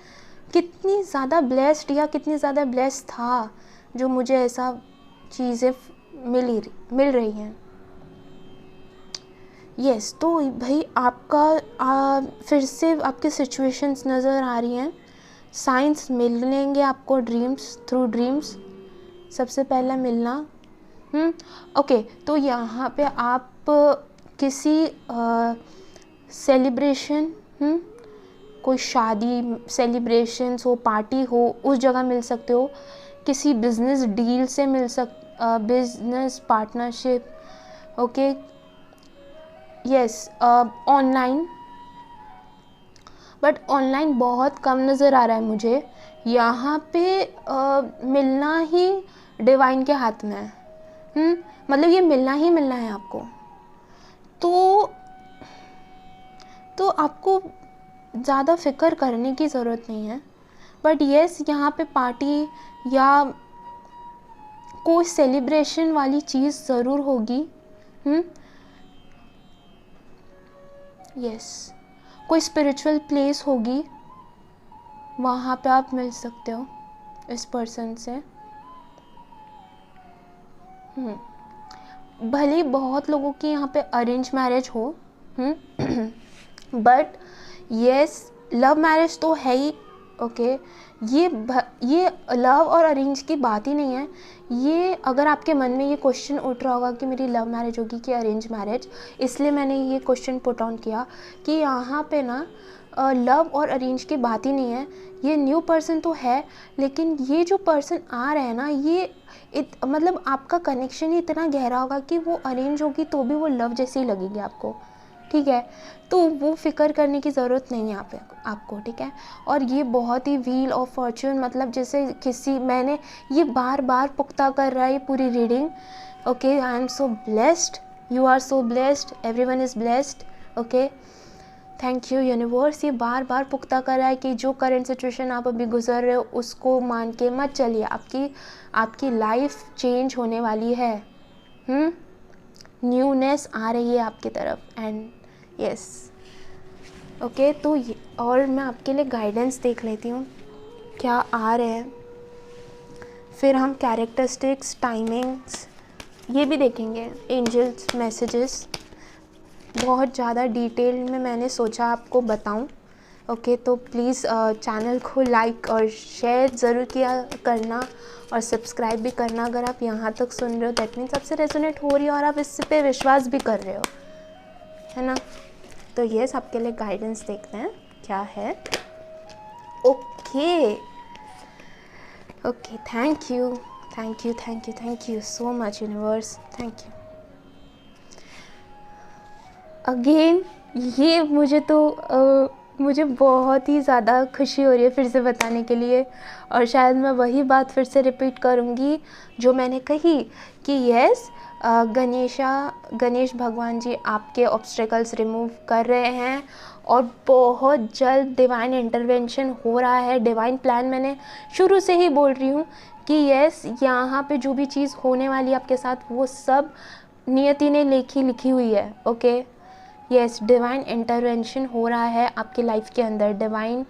कितनी ज़्यादा ब्लेस्ड या कितनी ज़्यादा ब्लेस्ड था जो मुझे ऐसा चीज़ें मिल रही हैं। यस, तो भाई आपका फिर से आपकी सिचुएशंस नज़र आ रही हैं, साइंस मिलेंगे आपको थ्रू ड्रीम्स। सबसे पहला मिलना, ओके, तो यहाँ पे आप किसी सेलिब्रेशन, कोई शादी सेलिब्रेशंस हो, पार्टी हो, उस जगह मिल सकते हो। किसी बिजनेस डील से business partnership, okay, yes, online, but online बहुत कम नज़र आ रहा है मुझे। यहाँ पे मिलना ही डिवाइन के हाथ में है, मतलब ये मिलना ही मिलना है आपको। तो आपको ज़्यादा फिक्र करने की ज़रूरत नहीं है, बट येस, यहाँ पे पार्टी या कोई सेलिब्रेशन वाली चीज़ ज़रूर होगी। यस, कोई स्पिरिचुअल प्लेस होगी, वहाँ पे आप मिल सकते हो इस पर्सन से। भले बहुत लोगों की यहाँ पे अरेंज मैरिज हो, बट यस, लव मैरिज तो है ही, ओके। ये लव और अरेंज की बात ही नहीं है। ये अगर आपके मन में ये क्वेश्चन उठ रहा होगा कि मेरी लव मैरिज होगी कि अरेंज मैरिज, इसलिए मैंने ये क्वेश्चन पुट ऑन किया कि यहाँ पे ना लव और अरेंज की बात ही नहीं है। ये न्यू पर्सन तो है, लेकिन ये जो पर्सन आ रहा है ना, ये मतलब आपका कनेक्शन ही इतना गहरा होगा कि वो अरेंज होगी तो भी वो लव जैसी लगेगी आपको, ठीक है। तो वो फिक्र करने की ज़रूरत नहीं है यहाँ पे आपको, ठीक है। और ये बहुत ही व्हील ऑफ फॉर्च्यून, मतलब जैसे मैंने ये बार बार पुख्ता कर रहा है ये पूरी reading, okay. I am so blessed, you are so blessed, everyone is blessed, okay. Thank you universe. ये बार बार पुख्ता कर रहा है कि जो करंट सिचुएशन आप अभी गुजर रहे हो उसको मान के मत चलिए, आपकी लाइफ चेंज होने वाली है, न्यूनेस आ रही है आपकी तरफ, एंड यस, ओके। तो और मैं आपके लिए गाइडेंस देख लेती हूँ क्या आ रहे हैं, फिर हम कैरेक्टरिस्टिक्स, टाइमिंग्स ये भी देखेंगे, एंजल्स मैसेजेस। बहुत ज़्यादा डिटेल में मैंने सोचा आपको बताऊं, ओके। तो प्लीज़ चैनल को लाइक और शेयर ज़रूर करना और सब्सक्राइब भी करना। अगर आप यहाँ तक सुन रहे हो दैट मीन्स आपसे रेजोनेट हो रही है और आप इस पे विश्वास भी कर रहे हो, है ना। तो यस, आपके लिए गाइडेंस देखते हैं क्या है। Okay, thank you so much universe, thank you. Again ये मुझे बहुत ही ज़्यादा खुशी हो रही है फिर से बताने के लिए, और शायद मैं वही बात फिर से रिपीट करूँगी जो मैंने कही कि यस, गणेश भगवान जी आपके ऑब्स्टेकल्स रिमूव कर रहे हैं और बहुत जल्द डिवाइन इंटरवेंशन हो रहा है। डिवाइन प्लान मैंने शुरू से ही बोल रही हूँ कि यस, यहाँ पे जो भी चीज़ होने वाली है आपके साथ वो सब नियति ने लिखी हुई है, ओके। यस, डिवाइन इंटरवेंशन हो रहा है आपकी लाइफ के अंदर, डिवाइन,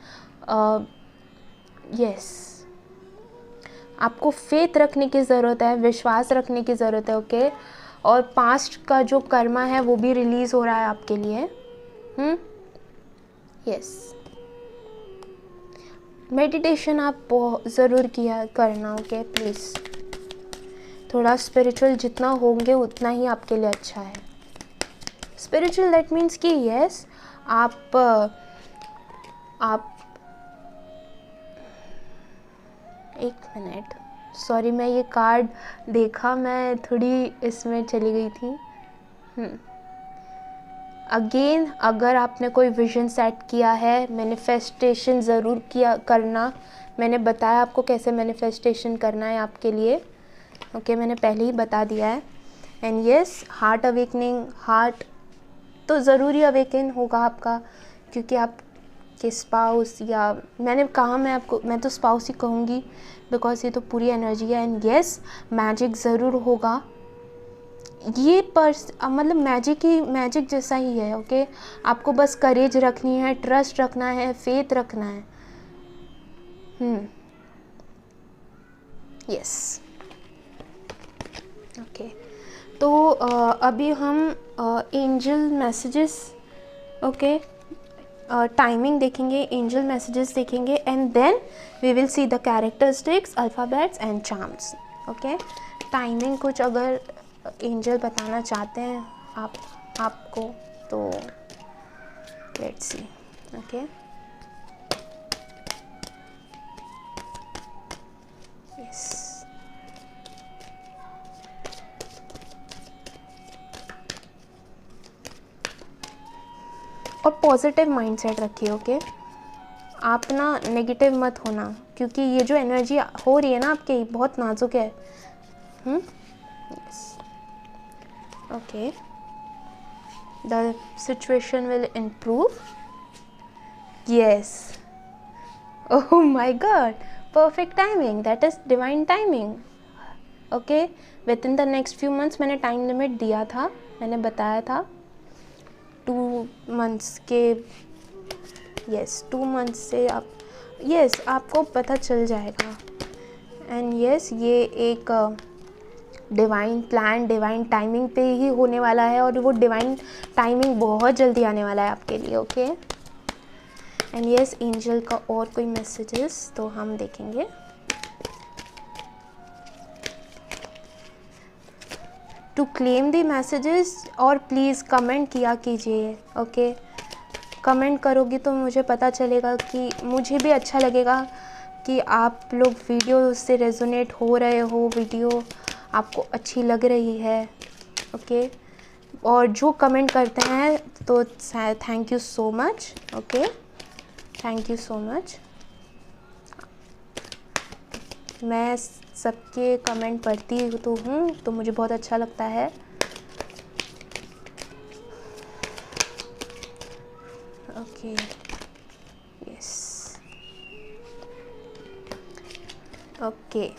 यस, आपको फेथ रखने की ज़रूरत है, विश्वास रखने की ज़रूरत है, ओके। और पास्ट का जो कर्मा है वो भी रिलीज़ हो रहा है आपके लिए, यस। मेडिटेशन आप ज़रूर करना, ओके, प्लीज़। थोड़ा स्पिरिचुअल जितना होंगे उतना ही आपके लिए अच्छा है। स्पिरिचुअल दैट मीन्स कि यस, आप एक मिनट, सॉरी, मैं ये कार्ड देखा, मैं थोड़ी इसमें चली गई थी। अगेन, अगर आपने कोई विजन सेट किया है, मैनिफेस्टेशन ज़रूर करना। मैंने बताया आपको कैसे मैनिफेस्टेशन करना है आपके लिए, ओके, मैंने पहले ही बता दिया है। And yes, heart awakening, heart तो ज़रूरी अवेकन होगा आपका, क्योंकि आपके स्पाउस, या मैंने कहा, मैं तो स्पाउस ही कहूँगी बिकॉज ये तो पूरी एनर्जी है। एंड यस, मैजिक ज़रूर होगा, ये मतलब मैजिक जैसा ही है। ओके, आपको बस करेज रखनी है, ट्रस्ट रखना है, फेथ रखना है। Yes, okay. तो अभी हम एंजल मैसेजेस, ओके, टाइमिंग देखेंगे, एंजल मैसेजेस देखेंगे, and then we will see the characteristics, alphabets and charms. Okay, timing कुछ अगर एंजल बताना चाहते हैं आपको, तो लेट्स सी। ओके, यस, और पॉजिटिव माइंडसेट रखिए। ओके, आप ना नेगेटिव मत होना, क्योंकि ये जो एनर्जी हो रही है ना आपकी, बहुत नाजुक है। Yes, okay, the situation will improve. Yes, oh my God, perfect timing, that is divine timing. Okay, with in the next few months, मैंने टाइम लिमिट दिया था, मैंने बताया था 2 मंथ्स के। यस, 2 मंथ्स से आप, यस, आपको पता चल जाएगा। एंड यस, ये एक डिवाइन प्लान, डिवाइन टाइमिंग पे ही होने वाला है, और वो डिवाइन टाइमिंग बहुत जल्दी आने वाला है आपके लिए। ओके, एंड यस, एंजल का और कोई मैसेजेस तो हम देखेंगे। टू क्लेम द मैसेजेस, और प्लीज़ कमेंट किया कीजिए। ओके, कमेंट करोगी तो मुझे पता चलेगा, कि मुझे भी अच्छा लगेगा कि आप लोग वीडियो से रेजोनेट हो रहे हो, वीडियो आपको अच्छी लग रही है। ओके, और जो कमेंट करते हैं तो thank you so much. Okay, thank you so much. मैं सबके कमेंट पढ़ती तो हूँ, तो मुझे बहुत अच्छा लगता है। ओके, यस, ओके,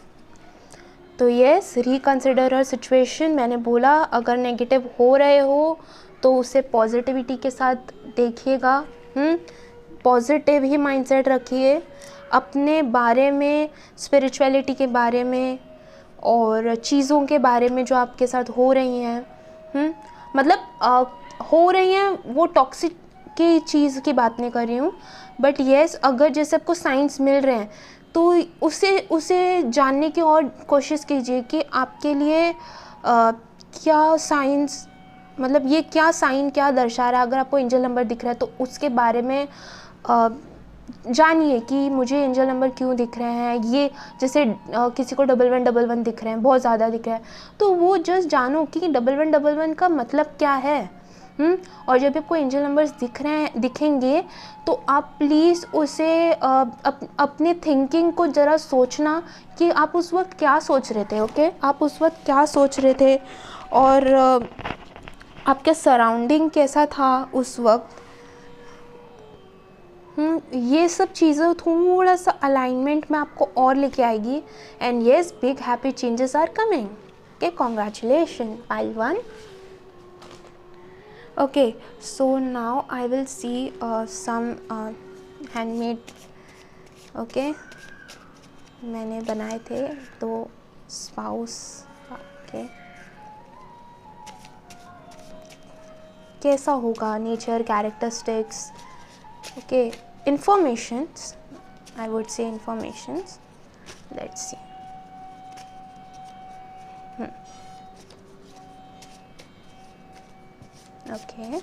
तो यस, रिकंसिडर हर सिचुएशन। मैंने बोला, अगर नेगेटिव हो रहे हो तो उसे पॉजिटिविटी के साथ देखिएगा। पॉजिटिव ही माइंडसेट रखिए अपने बारे में, स्पिरिचुअलिटी के बारे में, और चीज़ों के बारे में जो आपके साथ हो रही हैं। मतलब हो रही हैं, वो टॉक्सिक की चीज़ की बात नहीं कर रही हूँ, बट येस, अगर जैसे आपको साइंस मिल रहे हैं तो उसे जानने की और कोशिश कीजिए कि आपके लिए क्या साइंस, मतलब ये क्या साइन क्या दर्शा रहा है। अगर आपको एंजल नंबर दिख रहा है तो उसके बारे में जानिए कि मुझे एंजल नंबर क्यों दिख रहे हैं। ये जैसे किसी को 1111 दिख रहे हैं, बहुत ज़्यादा दिख रहे हैं, तो वो जस्ट जानो कि 1111 का मतलब क्या है। और जब आपको एंजल नंबर्स दिखेंगे तो आप प्लीज़ उसे अपने थिंकिंग को ज़रा सोचना कि आप उस वक्त क्या सोच रहे थे। ओके, आप उस वक्त क्या सोच रहे थे, और आपके सराउंडिंग कैसा था उस वक्त। ये सब चीज़ें थोड़ा सा अलाइनमेंट में आपको और लेके आएगी। And yes, big happy changes are coming. Okay, congratulation pile 1। Okay, so now I will see some handmade, okay, मैंने बनाए थे तो स्पाउस। ओके, कैसा होगा, nature, characteristics, okay, informations, I would say informations. Let's see. Okay,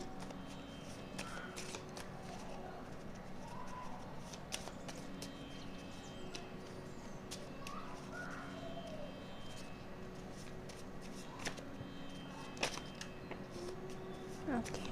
okay,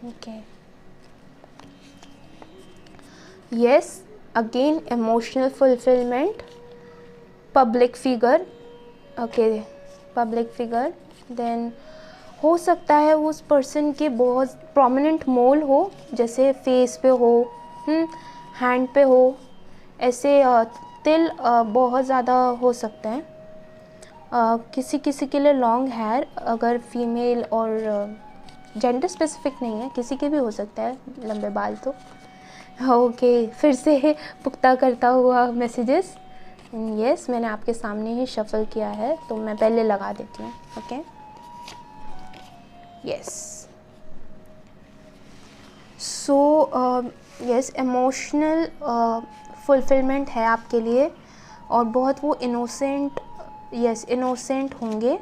Okay. Yes, again emotional fulfillment. Public figure. Okay, public figure. Then हो सकता है उस पर्सन के बहुत प्रोमिनेंट मोल हो, जैसे फेस पे हो, हैंड पे हो, ऐसे तिल बहुत ज़्यादा हो सकते हैं। किसी किसी के लिए लॉन्ग हेयर, अगर फीमेल और जेंडर स्पेसिफिक नहीं है, किसी के भी हो सकता है लंबे बाल तो। ओके, फिर से पुख्ता करता हुआ मैसेजेस। यस, मैंने आपके सामने ही शफल किया है तो मैं पहले लगा देती हूँ। Okay, yes. So yes, emotional fulfilment है आपके लिए, और बहुत वो इनोसेंट, यस इनोसेंट होंगे।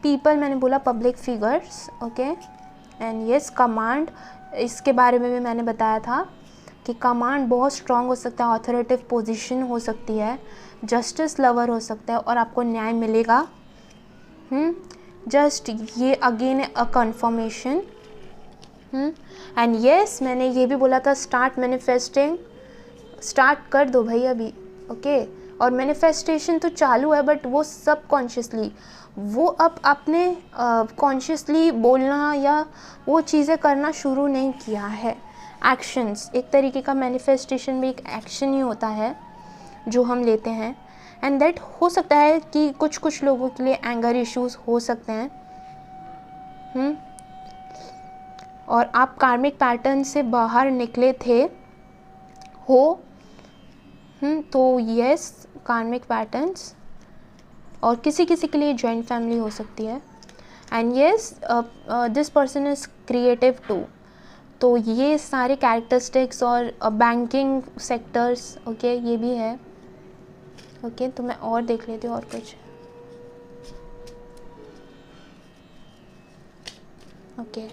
पीपल मैंने बोला public figures. Okay, and yes command, इसके बारे में भी मैंने बताया था कि कमांड बहुत स्ट्रांग हो सकता है, अथॉरिटेटिव पोजीशन हो सकती है, जस्टिस लवर हो सकता है और आपको न्याय मिलेगा। जस्ट ये again a conformation. And yes, मैंने ये भी बोला था स्टार्ट मैनिफेस्टिंग, स्टार्ट कर दो भाई अभी। ओके, और मैनिफेस्टेशन तो चालू है बट वो सब कॉन्शियसली, वो अब आपने कॉन्शियसली बोलना या वो चीज़ें करना शुरू नहीं किया है। एक्शंस, एक तरीके का मैनिफेस्टेशन भी एक एक्शन ही होता है जो हम लेते हैं। एंड दैट हो सकता है कि कुछ कुछ लोगों के लिए एंगर इश्यूज हो सकते हैं। और आप कार्मिक पैटर्न से बाहर निकले थे हो। तो यस, कार्मिक पैटर्न्स, और किसी किसी के लिए जॉइंट फैमिली हो सकती है। And yes, this person is creative too. तो ये सारे कैरेक्टरिस्टिक्स, और बैंकिंग सेक्टर्स, ओके ये भी है। ओके, तो मैं और देख लेती हूँ और कुछ। Okay,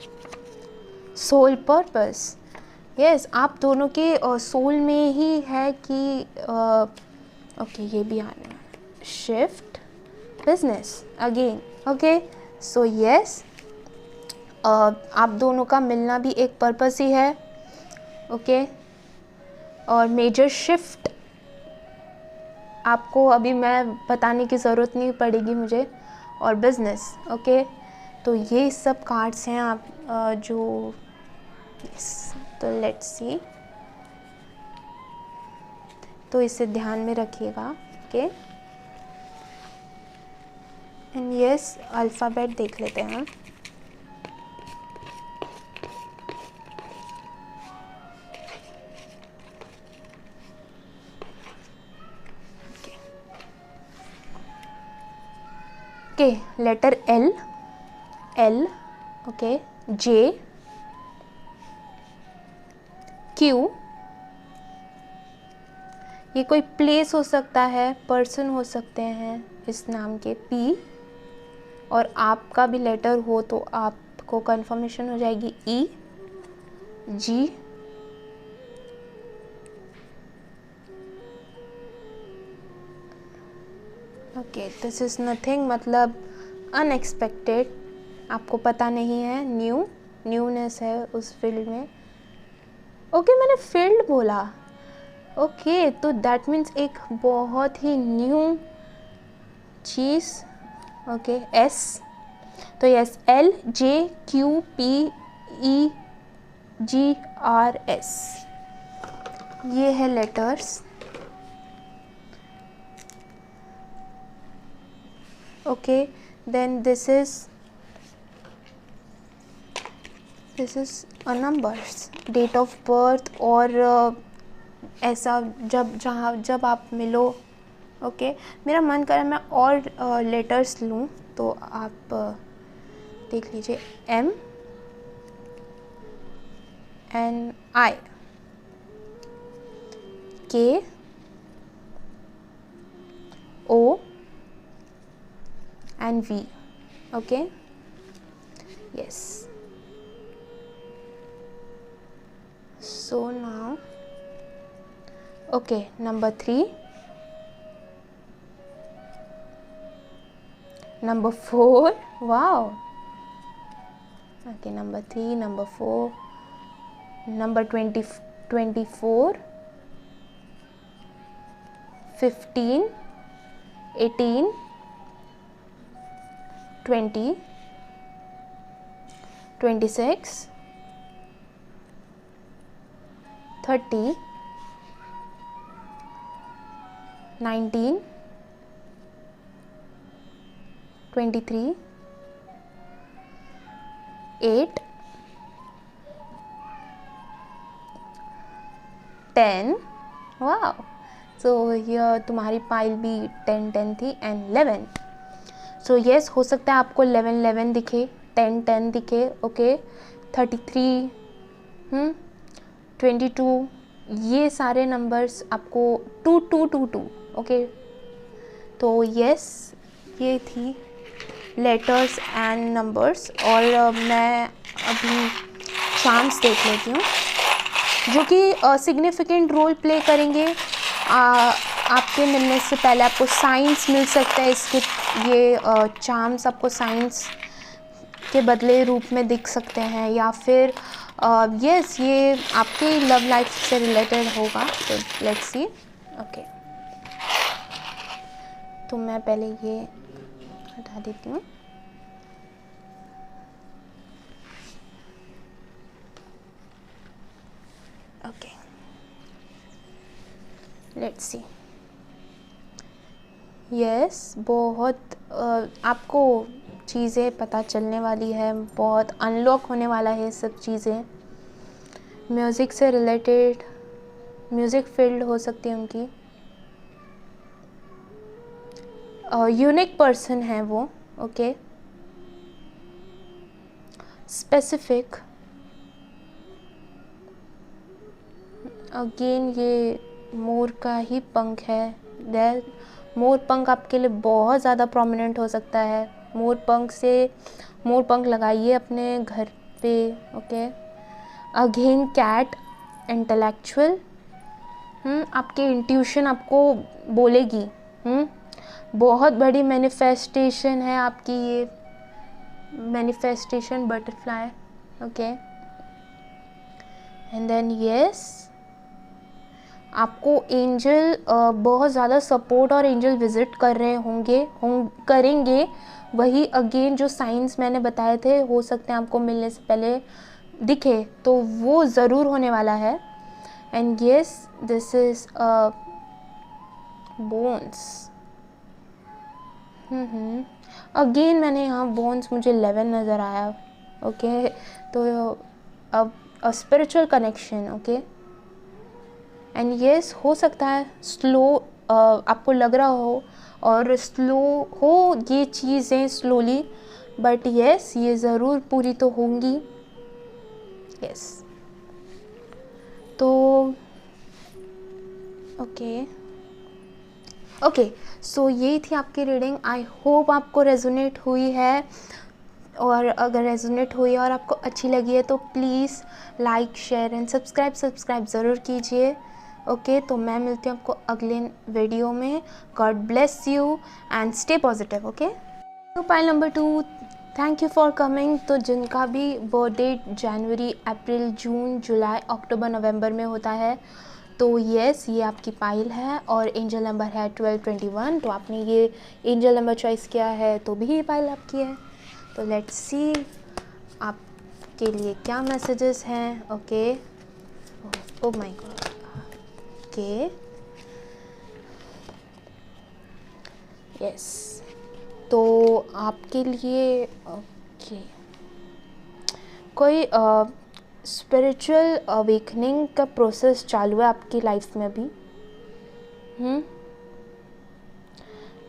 soul purpose. यस, आप दोनों के सोल में ही है कि ओके ये भी आना है। Shift business again. Okay, so yes, आप दोनों का मिलना भी एक पर्पस ही है। ओके, और मेजर शिफ्ट आपको अभी मैं बताने की ज़रूरत नहीं पड़ेगी मुझे, और बिजनेस। ओके, तो ये सब कार्ड्स हैं आप जो तो लेट्स सी, तो इसे ध्यान में रखिएगा। ओके, एंड यस, अल्फ़ाबेट देख लेते हैं हम। Okay, letter L, L, okay, J, Q, ये कोई प्लेस हो सकता है, पर्सन हो सकते हैं इस नाम के, पी, और आपका भी लेटर हो तो आपको कंफर्मेशन हो जाएगी, ई, जी, ओके, दिस इज़ नथिंग, मतलब अनएक्सपेक्टेड, आपको पता नहीं है, न्यूनेस है उस फील्ड में। ओके, मैंने फील्ड बोला। ओके, तो दैट मीन्स एक बहुत ही न्यू चीज़। ओके, एस, तो yes, L, J, Q, P, E, G, R, S, ये है letters. Okay, then this is a numbers, date of birth, और ऐसा जब आप मिलो। ओके, मेरा मन करे मैं और लेटर्स लूँ, तो आप देख लीजिए, एम, एन, आई, के, ओ, and V. Okay, yes, so now, okay, number 3, number 4, wow, Okay, number 3, number 4, number 24, 15, 18, 20, 26, 30, 19, 23, 8, 10. वाह, सो ये तुम्हारी पाइल भी 10 10 थी एंड 11. सो येस, हो सकता है आपको 11 11 दिखे, 10 10 दिखे. ओके, 33, 22, ये सारे नंबर्स आपको 2 2 2 2. ओके, तो येस, ये थी लेटर्स एंड नंबर्स. और मैं अभी चार्म्स देख लेती हूँ जो कि सिग्निफिकेंट रोल प्ले करेंगे. आपके मिलने से पहले आपको साइंस मिल सकता है. इसके ये चार्म्स आपको साइंस के बदले रूप में दिख सकते हैं, या फिर यस, ये आपके लव लाइफ से रिलेटेड होगा. तो लेट्स सी. ओके, तो मैं पहले ये हटा देती हूँ. Okay, let's see. यस, बहुत आपको चीज़ें पता चलने वाली है, बहुत अनलॉक होने वाला है सब चीज़ें. म्यूज़िक से रिलेटेड, म्यूज़िक फील्ड हो सकती है उनकी. यूनिक पर्सन है वो. Okay, specific. अगेन ये मोर का ही पंख है. मोर पंख आपके लिए बहुत ज़्यादा प्रोमिनेंट हो सकता है. मोर पंख लगाइए अपने घर पे. Okay, again cat, intellectual. आपके इंट्यूशन आपको बोलेगी. बहुत बड़ी मैनिफेस्टेशन है आपकी ये. Manifestation butterfly. Okay, and then yes, आपको एंजल बहुत ज़्यादा सपोर्ट और एंजल विजिट कर रहे करेंगे. वही अगेन जो साइंस मैंने बताए थे, हो सकते हैं आपको मिलने से पहले दिखे, तो वो ज़रूर होने वाला है. And yes, this is bones. Again मैंने यहाँ बोन्स, मुझे 11 नज़र आया. ओके, तो अब spiritual connection. Okay, and yes, हो सकता है स्लो आपको लग रहा हो और स्लो हो ये चीज़ें स्लोली, बट यस, ये ज़रूर पूरी तो होंगी. यस, तो ओके, सो यही थी आपकी रीडिंग. आई होप आपको रेजोनेट हुई है, और अगर रेजोनेट हुई है और आपको अच्छी लगी है तो please like, share and subscribe ज़रूर कीजिए. ओके, तो मैं मिलती हूँ आपको अगले वीडियो में. God bless you and stay positive. Okay, तो pile number 2, thank you for coming. तो जिनका भी बर्थडे जनवरी, अप्रैल, जून, जुलाई, अक्टूबर, नवंबर में होता है, तो यस, ये आपकी पाइल है और एंजल नंबर है 1221. तो आपने ये एंजल नंबर चॉइस किया है, तो भी ये पाइल आपकी है. तो लेट्स सी आपके लिए क्या मैसेजेस हैं. Okay, oh my God. Okay, yes, तो आपके लिए ओके कोई स्पिरिचुअल अवेकनिंग का प्रोसेस चालू है आपकी लाइफ में अभी.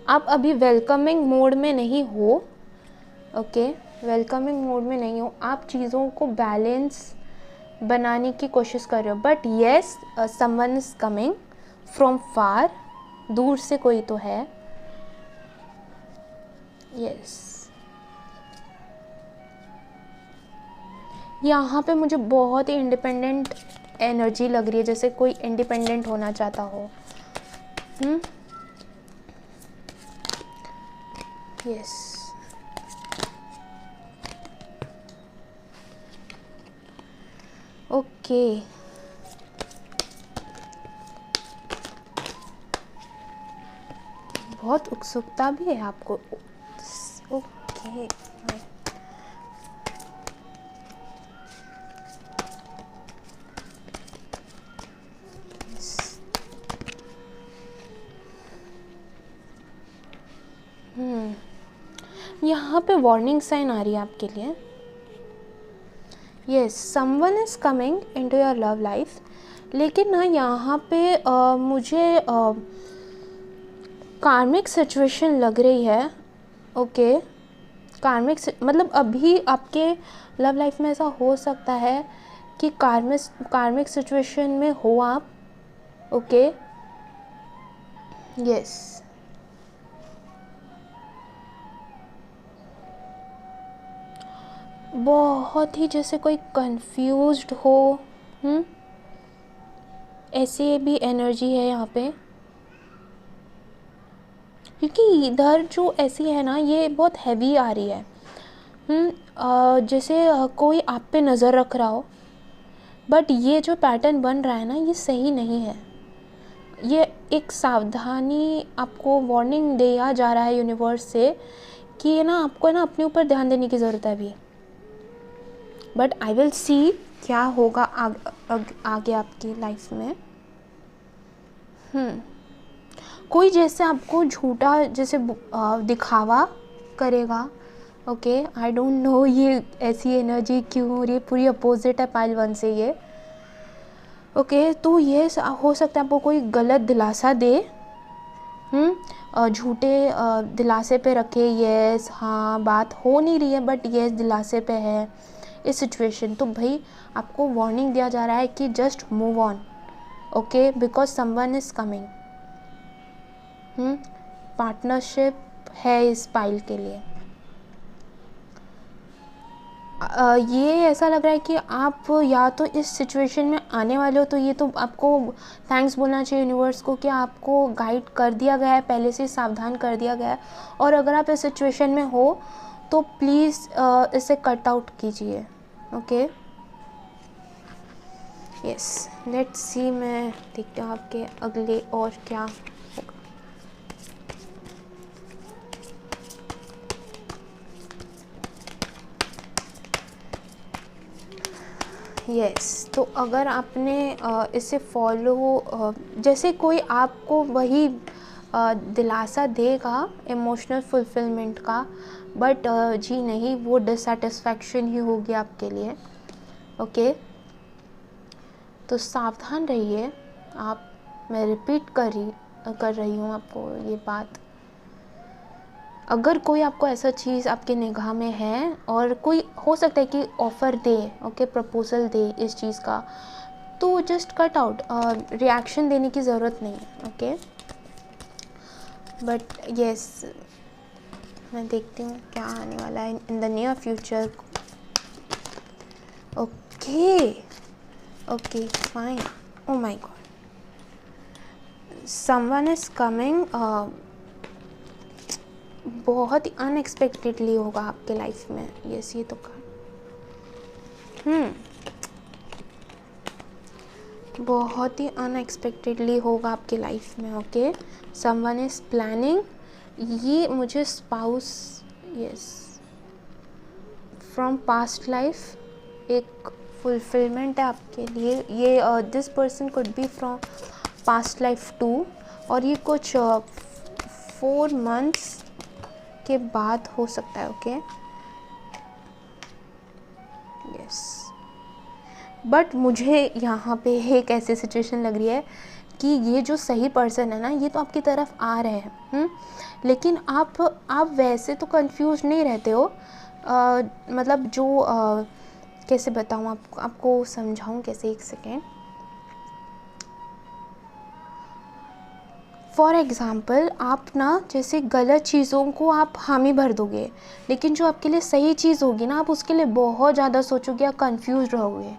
आप अभी वेलकमिंग मोड में नहीं हो. ओके, वेलकमिंग मोड में नहीं हो. आप चीज़ों को बैलेंस बनाने की कोशिश कर रहे हो, but yes, someone is coming from far. दूर से कोई तो है. यस, यहाँ पे मुझे बहुत ही इंडिपेंडेंट एनर्जी लग रही है, जैसे कोई इंडिपेंडेंट होना चाहता हो. यस, ओके, बहुत उत्सुकता भी है आपको। ओके, यहाँ पे वार्निंग साइन आ रही है आपके लिए। Yes, someone is coming into your love life, लेकिन ना यहाँ पे मुझे कार्मिक सिचुएशन लग रही है। ओके, कार्मिक मतलब अभी आपके लव लाइफ में ऐसा हो सकता है कि कार्मिक सिचुएशन में हो आप। ओके, यस, बहुत ही जैसे कोई कंफ्यूज्ड हो, ऐसी भी एनर्जी है यहाँ पे, क्योंकि इधर जो ऐसी है ना, ये बहुत हैवी आ रही है। जैसे कोई आप पे नज़र रख रहा हो, बट ये जो पैटर्न बन रहा है ना, ये सही नहीं है। ये एक सावधानी आपको वार्निंग दिया जा रहा है यूनिवर्स से कि ये ना आपको ना अपने ऊपर ध्यान देने की ज़रूरत है अभी। बट आई विल सी क्या होगा आगे आपकी लाइफ में। कोई जैसे आपको झूठा जैसे दिखावा करेगा। ओके, आई डोंट नो ये ऐसी एनर्जी क्यों हो रही है, पूरी अपोजिट है पाइल 1 से ये। ओके, तो ये हो सकता है आपको कोई गलत दिलासा दे, झूठे दिलासे पे रखे। यस, हाँ, बात हो नहीं रही है बट यस दिलासे पे है इस सिचुएशन। तो भाई आपको वार्निंग दिया जा रहा है कि just move on. Okay, because someone is coming. Partnership है इस पाइल के लिए। ये ऐसा लग रहा है कि आप या तो इस सिचुएशन में आने वाले हो, तो ये तो आपको थैंक्स बोलना चाहिए यूनिवर्स को कि आपको गाइड कर दिया गया है, पहले से सावधान कर दिया गया है। और अगर आप इस सिचुएशन में हो तो प्लीज़ इसे कट आउट कीजिए। ओके, यस, लेट्स सी, मैं देखती हूँ आपके अगले और क्या होगा। यस, तो अगर आपने इसे फॉलो, जैसे कोई आपको वही दिलासा देगा इमोशनल फुलफिलमेंट का, बट जी नहीं, वो डिससेटिस्फैक्शन ही होगी आपके लिए। ओके, तो सावधान रहिए आप। मैं रिपीट कर रही हूँ आपको ये बात। अगर कोई आपको ऐसा चीज़ आपके निगाह में है और कोई हो सकता है कि ऑफ़र दे, ओके, प्रपोजल दे इस चीज़ का, तो जस्ट कट आउट, रिएक्शन देने की ज़रूरत नहीं है। ओके, बट यस, मैं देखती हूँ क्या आने वाला है in the near future. Okay, okay, fine. Oh my God, someone is coming. बहुत ही अनएक्सपेक्टेडली होगा आपके लाइफ में। यस, ये तो बहुत ही अनएक्सपेक्टेडली होगा आपके लाइफ में। Okay, someone is planning. ये मुझे spouse, yes, from past life एक फुलफिलमेंट है आपके लिए। ये this person could be from past life too, और ये कुछ 4 months के बाद हो सकता है। ओके, यस, बट मुझे यहाँ पे एक ऐसी सिचुएशन लग रही है कि ये जो सही पर्सन है ना, ये तो आपकी तरफ आ रहे हैं, लेकिन आप वैसे तो कंफ्यूज नहीं रहते हो। मतलब जो कैसे बताऊँ आपको समझाऊँ कैसे, एक सेकेंड। फॉर एग्ज़ाम्पल, आप ना जैसे गलत चीज़ों को आप हामी भर दोगे, लेकिन जो आपके लिए सही चीज़ होगी ना, आप उसके लिए बहुत ज़्यादा सोचोगे, आप कंफ्यूज रहोगे।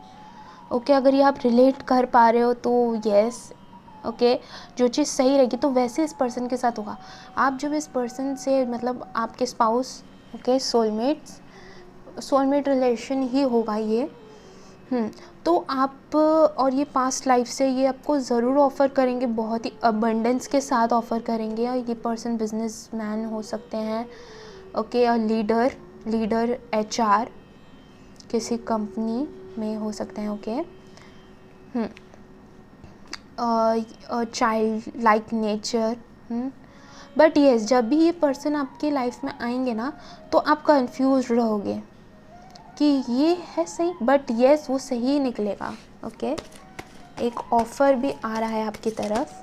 ओके, अगर ये आप रिलेट कर पा रहे हो तो यस। ओके, जो चीज़ सही रहेगी, तो वैसे इस पर्सन के साथ होगा। आप जब इस पर्सन से, मतलब आपके स्पाउस, ओके, सोलमेट रिलेशन ही होगा ये। हुँ, तो आप और ये पास्ट लाइफ से ये आपको ज़रूर ऑफ़र करेंगे, बहुत ही अबंडेंस के साथ ऑफ़र करेंगे। और ये पर्सन बिज़नेसमैन हो सकते हैं, ओके, और लीडर एचआर किसी कंपनी में हो सकते हैं, okay. Child like nature. But yes, जब भी ये पर्सन आपकी लाइफ में आएंगे ना, तो आप कंफ्यूज रहोगे कि ये है सही, बट येस वो सही निकलेगा, ओके। एक ऑफ़र भी आ रहा है आपकी तरफ,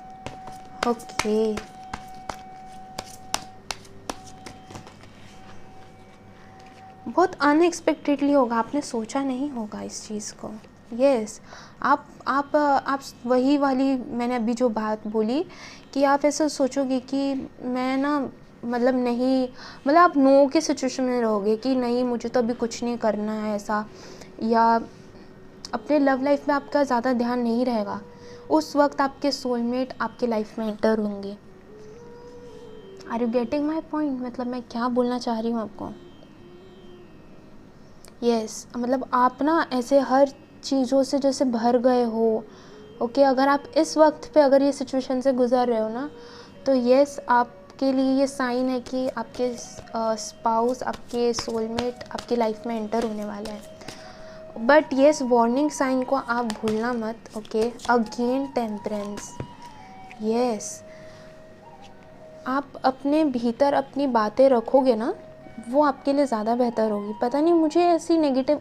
ओके। बहुत अनएक्सपेक्टेडली होगा, आपने सोचा नहीं होगा इस चीज़ को। यस, आप वही वाली मैंने अभी जो बात बोली कि आप ऐसा सोचोगे कि मैं ना, मतलब नहीं, मतलब आप नो के सिचुएशन में रहोगे कि नहीं मुझे तो अभी कुछ नहीं करना है ऐसा, या अपने लव लाइफ में आपका ज़्यादा ध्यान नहीं रहेगा। उस वक्त आपके सोलमेट आपके लाइफ में एंटर होंगे। Are you getting my point? मतलब मैं क्या बोलना चाह रही हूँ आपको। यस, मतलब आप ना ऐसे हर चीज़ों से जैसे भर गए हो, ओके। अगर आप इस वक्त पे अगर ये सिचुएशन से गुज़र रहे हो ना, तो यस, आपके लिए ये साइन है कि आपके स्पाउस, आपके सोलमेट आपकी लाइफ में एंटर होने वाला है। बट यस, वार्निंग साइन को आप भूलना मत, ओके। अगेन टेम्परेंस, यस, आप अपने भीतर अपनी बातें रखोगे ना, वो आपके लिए ज़्यादा बेहतर होगी। पता नहीं मुझे ऐसी नेगेटिव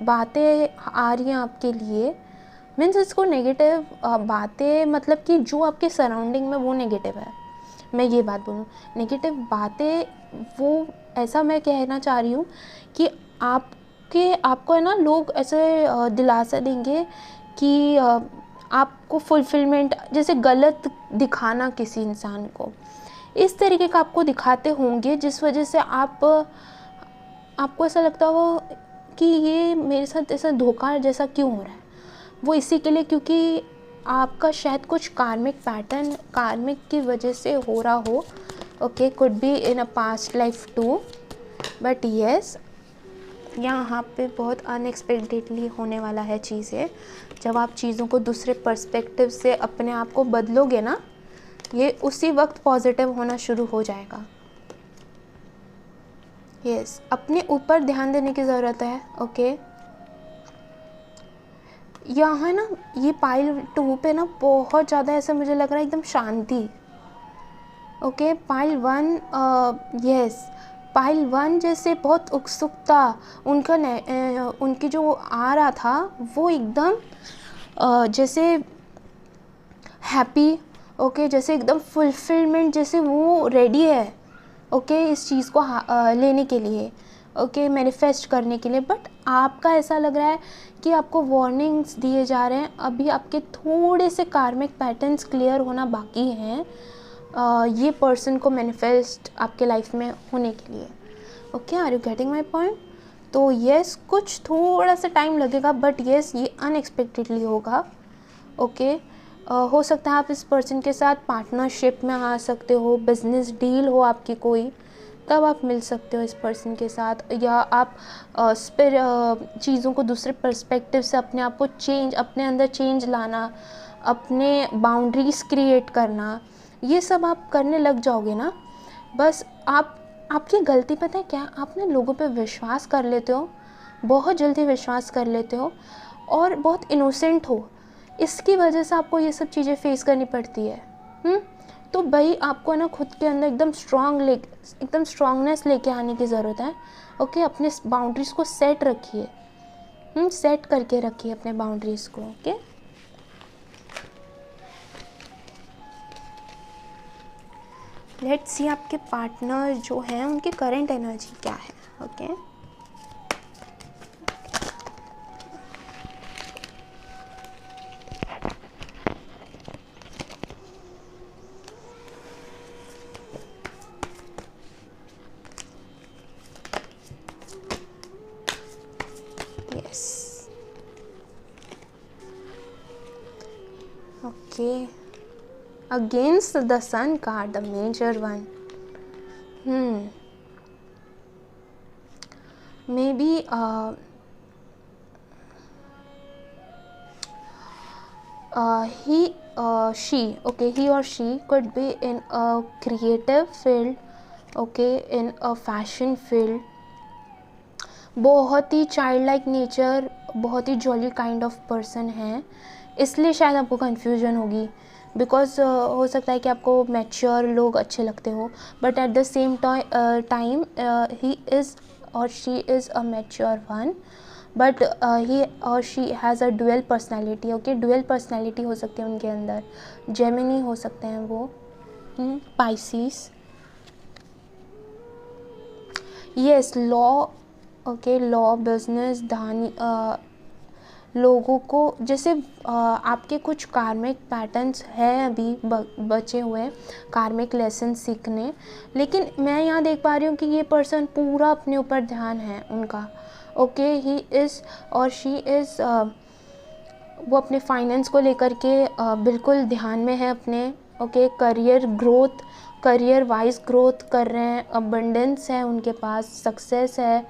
बातें आ रही हैं आपके लिए, मीन्स इसको नेगेटिव बातें मतलब कि जो आपके सराउंडिंग में वो नेगेटिव है, मैं ये बात बोलूँ। नेगेटिव बातें वो ऐसा मैं कहना चाह रही हूँ कि आपको है ना, लोग ऐसे दिलासा देंगे कि आपको फुलफिलमेंट, जैसे गलत दिखाना किसी इंसान को, इस तरीके का आपको दिखाते होंगे, जिस वजह से आपको ऐसा लगता हो कि ये मेरे साथ ऐसा धोखा जैसा क्यों हो रहा है। वो इसी के लिए, क्योंकि आपका शायद कुछ कार्मिक की वजह से हो रहा हो, okay. Could be in a past life too, but yes, यहाँ पे बहुत अनएक्सपेक्टेडली होने वाला है चीज़ें। जब आप चीज़ों को दूसरे पर्सपेक्टिव से अपने आप को बदलोगे ना, ये उसी वक्त पॉजिटिव होना शुरू हो जाएगा। यस, अपने ऊपर ध्यान देने की ज़रूरत है, ओके। यहाँ ना ये पाइल 2 पे ना बहुत ज़्यादा ऐसा मुझे लग रहा है एकदम शांति, ओके। पाइल 1, यस, पाइल 1 जैसे बहुत उत्सुकता, उनकी जो आ रहा था वो एकदम जैसे हैप्पी, ओके, जैसे एकदम फुलफिलमेंट, जैसे वो रेडी है, ओके, इस चीज़ को लेने के लिए, ओके, मैनिफेस्ट करने के लिए। बट आपका ऐसा लग रहा है कि आपको वार्निंग्स दिए जा रहे हैं, अभी आपके थोड़े से कार्मिक पैटर्न्स क्लियर होना बाकी हैं ये पर्सन को मैनिफेस्ट आपके लाइफ में होने के लिए, okay. Are you getting my point? तो येस, कुछ थोड़ा सा टाइम लगेगा, बट येस, ये अनएक्सपेक्टेडली होगा, ओके। हो सकता है आप इस पर्सन के साथ पार्टनरशिप में आ सकते हो, बिजनेस डील हो आपकी कोई, तब आप मिल सकते हो इस पर्सन के साथ, या आप चीज़ों को दूसरे पर्सपेक्टिव से अपने आप को अपने अंदर चेंज लाना, अपने बाउंड्रीज क्रिएट करना, ये सब आप करने लग जाओगे ना। बस आपकी गलती पता है क्या, आप ना लोगों पे विश्वास कर लेते हो, बहुत जल्दी विश्वास कर लेते हो, और बहुत इनोसेंट हो, इसकी वजह से आपको ये सब चीज़ें फेस करनी पड़ती है। तो भाई आपको ना खुद के अंदर एकदम स्ट्रांगनेस लेके आने की ज़रूरत है, ओके। अपने बाउंड्रीज़ को सेट रखिए, सेट करके रखिए अपने बाउंड्रीज़ को, ओके। लेट्स सी आपके पार्टनर जो हैं उनकी करंट एनर्जी क्या है, okay. Yes, okay. Against the sun card, the major one. Maybe he or she could be in a creative field, okay, in a fashion field. बहुत ही child like nature, बहुत ही jolly kind of person है, इसलिए शायद आपको confusion होगी, because हो सकता है कि आपको मैच्योर लोग अच्छे लगते हो, but at the same time he is और she is a mature one, but he और she has a dual personality, okay, dual personality हो सकती है उनके अंदर, जेमिनी हो सकते हैं वो, Pisces, yes, law, okay, law, business, धानी, लोगों को जैसे आपके कुछ कार्मिक पैटर्न्स हैं अभी बचे हुए कार्मिक लेसन सीखने, लेकिन मैं यहाँ देख पा रही हूँ कि ये पर्सन पूरा अपने ऊपर ध्यान है उनका, ओके, ही इज़ और शी इज़, वो अपने फाइनेंस को लेकर के बिल्कुल ध्यान में है अपने, okay, career growth, career wise growth कर रहे हैं, अबंडेंस है उनके पास, सक्सेस है,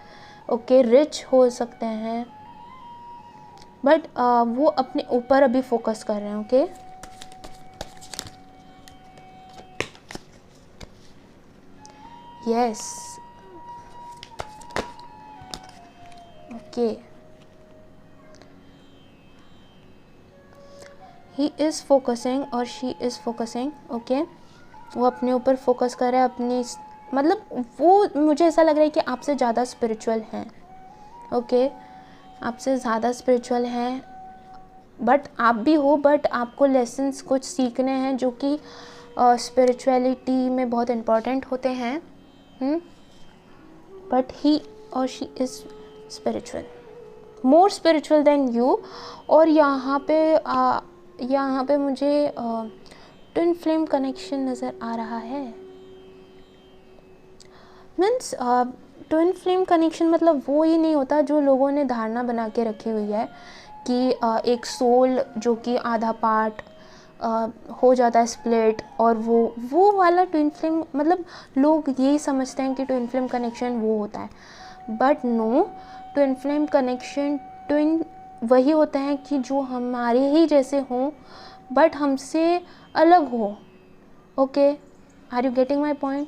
ओके, रिच हो सकते हैं, बट वो अपने ऊपर अभी फोकस कर रहे हैं, okay, yes, okay, he is focusing और शी इज़ फोकसिंग, ओके, वो अपने ऊपर फोकस कर रहा है, अपनी, मतलब वो, मुझे ऐसा लग रहा है कि आपसे ज़्यादा स्पिरिचुअल हैं, ओके, आपसे ज़्यादा स्पिरिचुअल हैं, बट आप भी हो, बट आपको लेसन्स कुछ सीखने हैं जो कि स्पिरिचुअलिटी में बहुत इम्पॉर्टेंट होते हैं, बट ही और she is spiritual, more spiritual then you, और यहाँ पे मुझे ट्विन फ्लेम कनेक्शन नज़र आ रहा है, मीन्स ट्विन फ्लेम कनेक्शन मतलब वो ही नहीं होता जो लोगों ने धारणा बना के रखी हुई है कि एक सोल जो कि आधा पार्ट हो जाता है स्प्लिट, और वो वाला ट्विन फ्लेम, मतलब लोग यही समझते हैं कि ट्विन फ्लेम कनेक्शन वो होता है, but no, twin flame connection twin वही होता है कि जो हमारे ही जैसे हों बट हमसे अलग हो, okay, are you getting my point,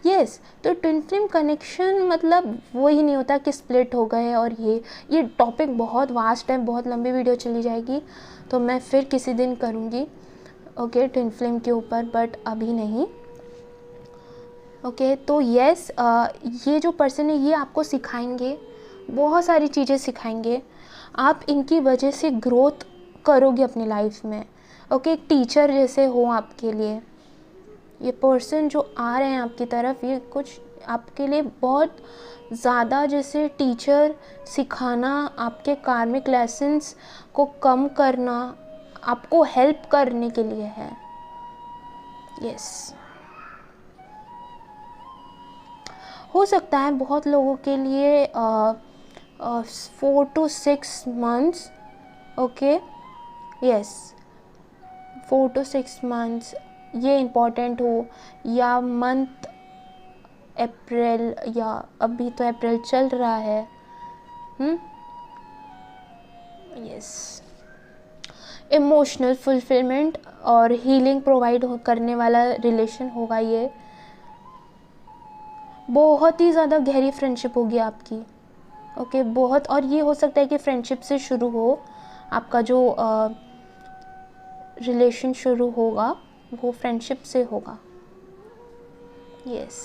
yes, तो ट्विन फ्लेम कनेक्शन मतलब वो ही नहीं होता कि स्प्लिट हो गए, और ये टॉपिक बहुत वास्ट है, बहुत लंबी वीडियो चली जाएगी, तो मैं फिर किसी दिन करूँगी, ओके, ट्विन फ्लेम के ऊपर, बट अभी नहीं, ओके, तो यस, ये जो पर्सन है ये आपको सिखाएंगे, बहुत सारी चीज़ें सिखाएंगे, आप इनकी वजह से ग्रोथ करोगे अपनी लाइफ में, ओके, एक टीचर जैसे हो आपके लिए, ये पर्सन जो आ रहे हैं आपकी तरफ, ये कुछ आपके लिए बहुत ज़्यादा जैसे टीचर, सिखाना, आपके कार्मिक लेसन्स को कम करना, आपको हेल्प करने के लिए है, यस, हो सकता है बहुत लोगों के लिए 4 to 6 months, okay, yes, 4 to 6 months ये इम्पॉर्टेंट हो, या मंथ अप्रैल, या अभी तो अप्रैल चल रहा है, यस, इमोशनल फुलफिलमेंट और हीलिंग प्रोवाइड करने वाला रिलेशन होगा ये, बहुत ही ज़्यादा गहरी फ्रेंडशिप होगी आपकी, ओके, बहुत, और ये हो सकता है कि फ्रेंडशिप से शुरू हो, आपका जो रिलेशन शुरू होगा वो फ्रेंडशिप से होगा, यस,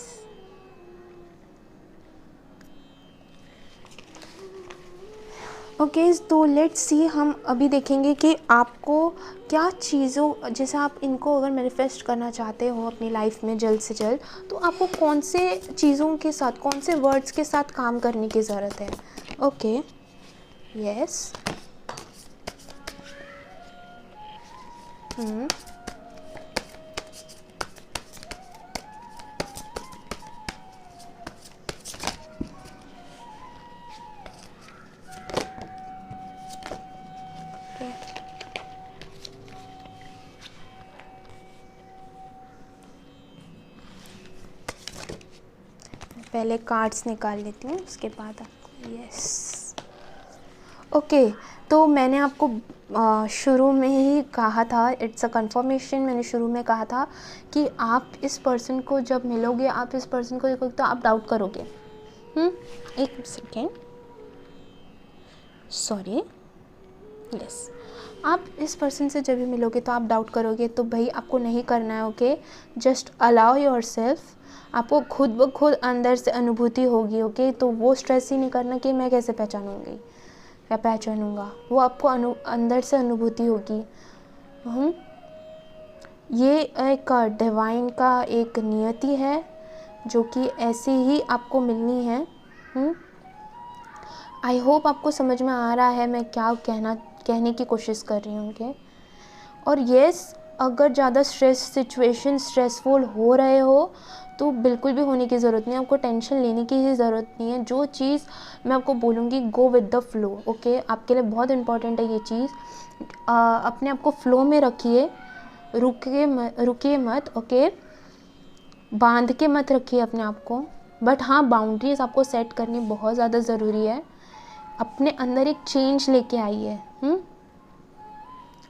ओके, तो लेट्स सी, हम अभी देखेंगे कि आपको क्या चीज़ों, जैसे आप इनको अगर मैनिफेस्ट करना चाहते हो अपनी लाइफ में जल्द से जल्द, तो आपको कौन से चीज़ों के साथ, कौन से वर्ड्स के साथ काम करने की ज़रूरत है, ओके, यस, पहले कार्ड्स निकाल लेती हूँ, उसके बाद आपको, यस, ओके, तो मैंने आपको शुरू में ही कहा था, इट्स अ कंफर्मेशन, मैंने शुरू में कहा था कि आप इस पर्सन को जब मिलोगे, आप इस पर्सन को देखोगे तो आप डाउट करोगे। एक सेकेंड, सॉरी, यस, आप इस पर्सन से जब भी मिलोगे तो आप डाउट करोगे, तो भाई आपको नहीं करना है। Okay, just allow your self, आपको खुद ब खुद अंदर से अनुभूति होगी। ओके, तो वो स्ट्रेस ही नहीं करना कि मैं कैसे पहचानूंगी या पहचानूंगा, वो आपको अंदर से अनुभूति होगी। ये एक डिवाइन का एक नियति है जो कि ऐसे ही आपको मिलनी है। आई होप आपको समझ में आ रहा है मैं क्या कहने की कोशिश कर रही हूँ। ओके, और येस, अगर ज़्यादा स्ट्रेसफुल हो रहे हो तो बिल्कुल भी होने की ज़रूरत नहीं है, आपको टेंशन लेने की ही ज़रूरत नहीं है। जो चीज़ मैं आपको बोलूँगी, go with the flow. Okay, आपके लिए बहुत इंपॉर्टेंट है ये चीज़। अपने आप को फ्लो में रखिए, रुकिए मत। ओके, बांध के मत रखिए अपने आप को, बट हाँ, बाउंड्रीज आपको सेट करनी बहुत ज़्यादा ज़रूरी है। अपने अंदर एक चेंज लेके आइए,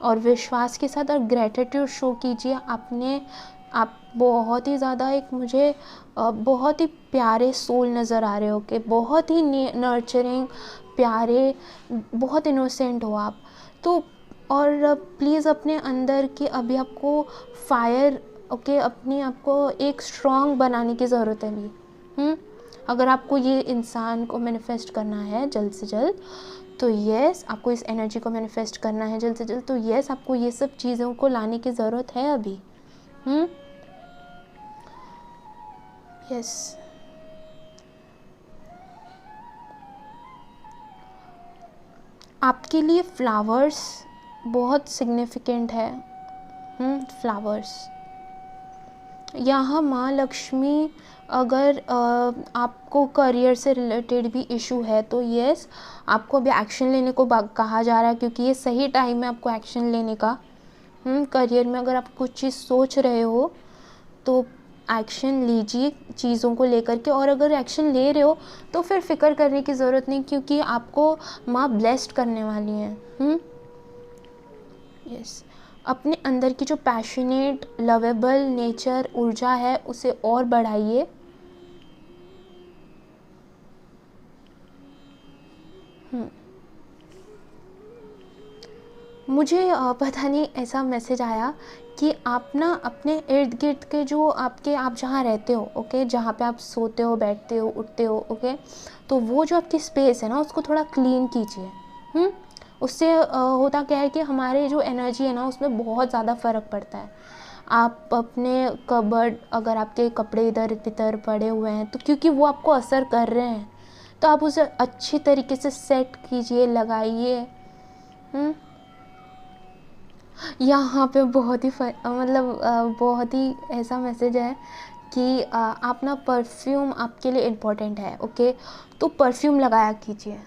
और विश्वास के साथ और ग्रेटिट्यूड शो कीजिए। आप बहुत ही ज़्यादा मुझे बहुत ही प्यारे सोल नज़र आ रहे हो, कि बहुत ही नर्चरिंग, प्यारे, बहुत इनोसेंट हो आप तो। और प्लीज़ अपने अंदर की अभी आपको फायर, ओके, अपने आप को एक स्ट्रॉन्ग बनाने की ज़रूरत है अभी। अगर आपको ये इंसान को मैनिफेस्ट करना है जल्द से जल्द, तो यस, आपको इस एनर्जी को मैनिफेस्ट करना है जल्द से जल्द, तो यस, आपको ये सब चीज़ों को लाने की ज़रूरत है अभी। यस, आपके लिए फ्लावर्स बहुत सिग्निफिकेंट है। फ्लावर्स, यहाँ माँ लक्ष्मी, अगर आपको करियर से रिलेटेड भी इशू है तो यस, आपको अभी एक्शन लेने को कहा जा रहा है, क्योंकि ये सही टाइम है आपको एक्शन लेने का। करियर में अगर आप कुछ चीज़ सोच रहे हो तो एक्शन लीजिए चीज़ों को लेकर के, और अगर एक्शन ले रहे हो तो फिर फिक्र करने की ज़रूरत नहीं, क्योंकि आपको माँ ब्लेस्ड करने वाली हैं। यस, अपने अंदर की जो पैशनेट, लवेबल नेचर, ऊर्जा है, उसे और बढ़ाइए। मुझे पता नहीं ऐसा मैसेज आया कि आप ना अपने इर्द गिर्द के जो आप जहाँ रहते हो, ओके, जहाँ पे आप सोते हो, बैठते हो, उठते हो, ओके, तो वो जो आपकी स्पेस है ना, उसको थोड़ा क्लीन कीजिए। उससे होता क्या है कि हमारे जो एनर्जी है ना, उसमें बहुत ज़्यादा फ़र्क पड़ता है। आप अपने कबर्ड, अगर आपके कपड़े इधर तिधर पड़े हुए हैं तो क्योंकि वो आपको असर कर रहे हैं, तो आप उसे अच्छी तरीके से सेट कीजिए, लगाइए। यहाँ पे बहुत ही बहुत ही ऐसा मैसेज है कि आप ना, परफ्यूम आपके लिए इम्पोर्टेंट है। ओके, तो परफ्यूम लगाया कीजिए।